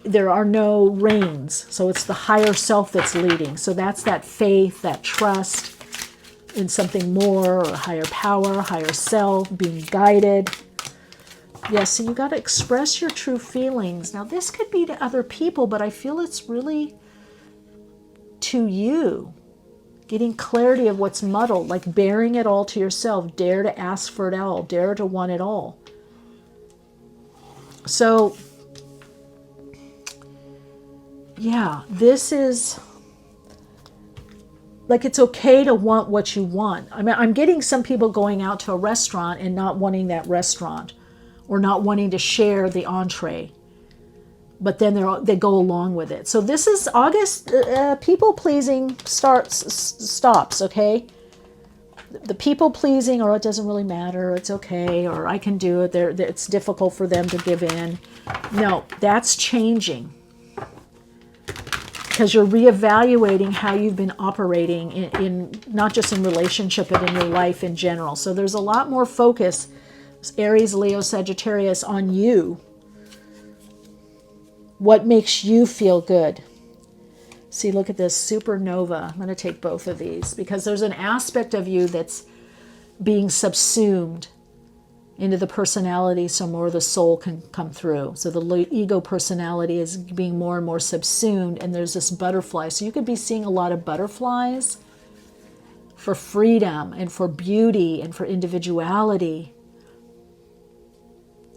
there are no reins. So it's the higher self that's leading. So that's that faith, that trust in something more, or higher power, higher self, being guided. Yes, so you got to express your true feelings. Now, this could be to other people, but I feel it's really to you. Getting clarity of what's muddled, like bearing it all to yourself. Dare to ask for it all. Dare to want it all. So, yeah, this is like, it's okay to want what you want. I mean, I'm getting some people going out to a restaurant and not wanting that restaurant, or not wanting to share the entree, but then they go along with it. So this is August. People pleasing stops. Okay, the people pleasing, or it doesn't really matter, it's okay, or I can do it. It's difficult for them to give in. No, that's changing, because you're reevaluating how you've been operating in not just in relationship, but in your life in general. So there's a lot more focus, Aries, Leo, Sagittarius, on you. What makes you feel good? See, look at this supernova. I'm going to take both of these because there's an aspect of you that's being subsumed into the personality, so more of the soul can come through. So the ego personality is being more and more subsumed, and there's this butterfly. So you could be seeing a lot of butterflies for freedom and for beauty and for individuality.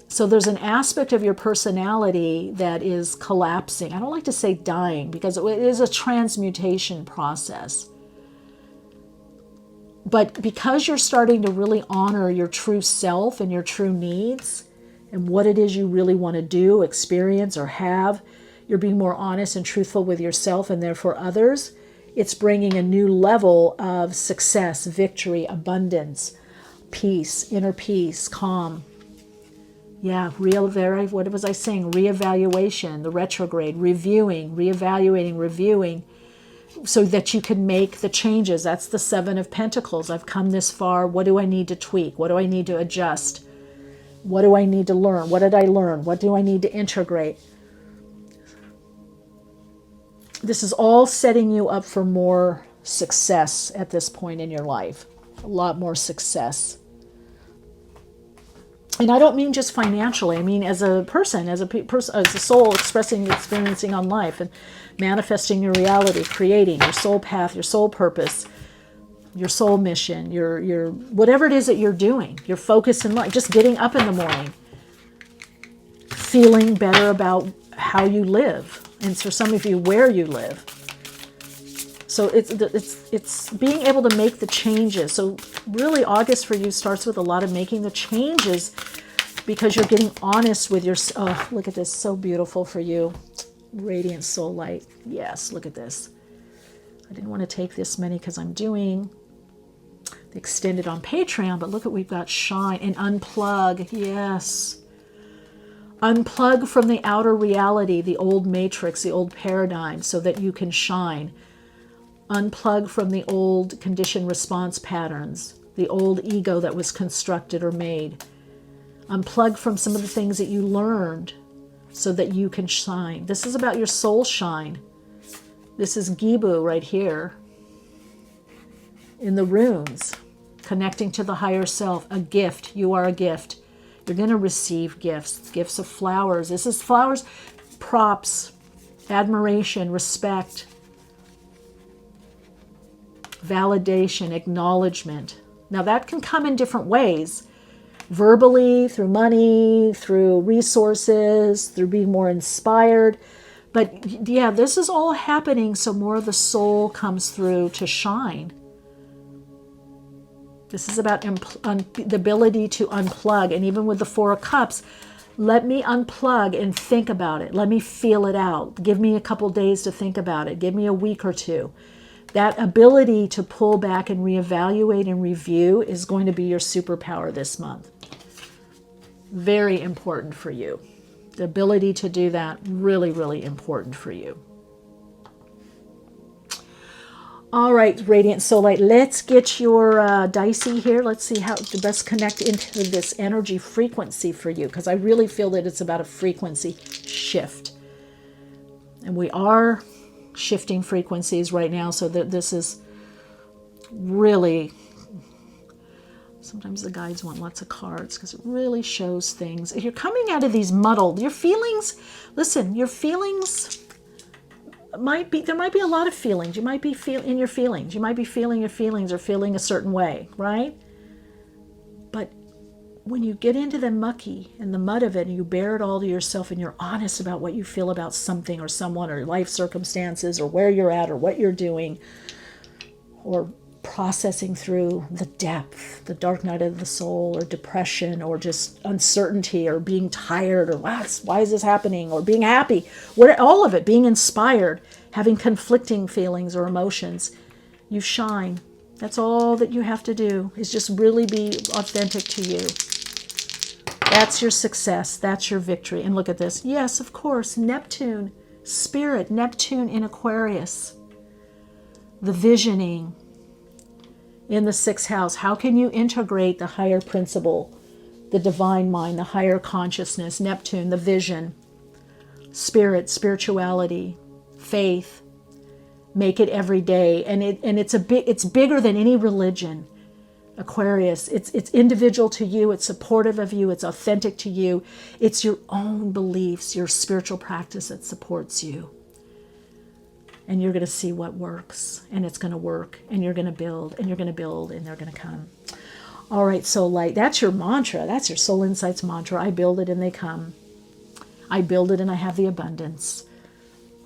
So there's an aspect of your personality that is collapsing. I don't like to say dying, because it is a transmutation process. But because you're starting to really honor your true self and your true needs and what it is you really want to do, experience, or have, you're being more honest and truthful with yourself and therefore others. It's bringing a new level of success, victory, abundance, peace, inner peace, calm. Yeah, what was I saying? Reevaluation, the retrograde, reviewing, reevaluating, reviewing, so that you can make the changes. That's the Seven of Pentacles. I've come this far. What do I need to tweak? What do I need to adjust? What do I need to learn? What did I learn? What do I need to integrate? This is all setting you up for more success at this point in your life. A lot more success. And I don't mean just financially. I mean as a person, as a soul expressing, experiencing on life and manifesting your reality, creating your soul path, your soul purpose, your soul mission, your whatever it is that you're doing, your focus in life, just getting up in the morning, feeling better about how you live, and for some of you, where you live. So it's being able to make the changes. So really August for you starts with a lot of making the changes, because you're getting honest with your, oh, look at this, so beautiful for you. Radiant soul light. Yes, look at this. I didn't want to take this many because I'm doing the extended on Patreon, but look at, we've got shine and unplug. Yes. Unplug from the outer reality, the old matrix, the old paradigm, so that you can shine. Unplug from the old conditioned response patterns, the old ego that was constructed or made. Unplug from some of the things that you learned so that you can shine. This is about your soul shine. This is Gibu right here in the runes, connecting to the higher self, a gift. You are a gift. You're going to receive gifts, gifts of flowers. This is flowers, props, admiration, respect, validation, acknowledgement. Now that can come in different ways, verbally, through money, through resources, through being more inspired. But yeah, this is all happening so more of the soul comes through to shine. This is about the ability to unplug. And even with the Four of Cups, let me unplug and think about it. Let me feel it out. Give me a couple days to think about it. Give me a week or two. That ability to pull back and reevaluate and review is going to be your superpower this month. Very important for you. The ability to do that, really, really important for you. All right, Radiant Soul Light, let's get your dicey here. Let's see how to best connect into this energy frequency for you, because I really feel that it's about a frequency shift. And we are shifting frequencies right now, so that this is really, sometimes the guides want lots of cards because it really shows things. If you're coming out of these muddled, your feelings, listen, your feelings might be, there might be a lot of feelings. You might be in your feelings. You might be feeling your feelings or feeling a certain way, right? But when you get into the mucky and the mud of it and you bear it all to yourself and you're honest about what you feel about something or someone or life circumstances or where you're at or what you're doing, or processing through the depth, the dark night of the soul, or depression, or just uncertainty, or being tired, or why is this happening, or being happy, all of it, being inspired, having conflicting feelings or emotions, you shine. That's all that you have to do, is just really be authentic to you. That's your success. That's your victory. And look at this. Yes, of course, Neptune, spirit, Neptune in Aquarius, the visioning, in the 6th house. How can you integrate the higher principle, the divine mind, the higher consciousness, Neptune, the vision, spirit, spirituality, faith, make it every day. And it's bigger than any religion. Aquarius, it's individual to you, it's supportive of you, it's authentic to you. It's your own beliefs, your spiritual practice that supports you. And you're going to see what works, and it's going to work, and you're going to build, and you're going to build, and they're going to come. All right, Soul Light, that's your mantra. That's your Soul Insights mantra. I build it and they come. I build it and I have the abundance.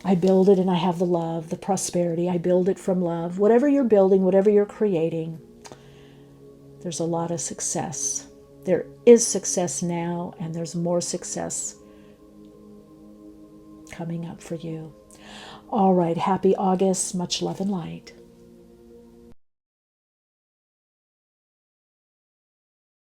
I build it and I have the love, the prosperity. I build it from love. Whatever you're building, whatever you're creating, there's a lot of success. There is success now, and there's more success coming up for you. All right, happy August. Much love and light.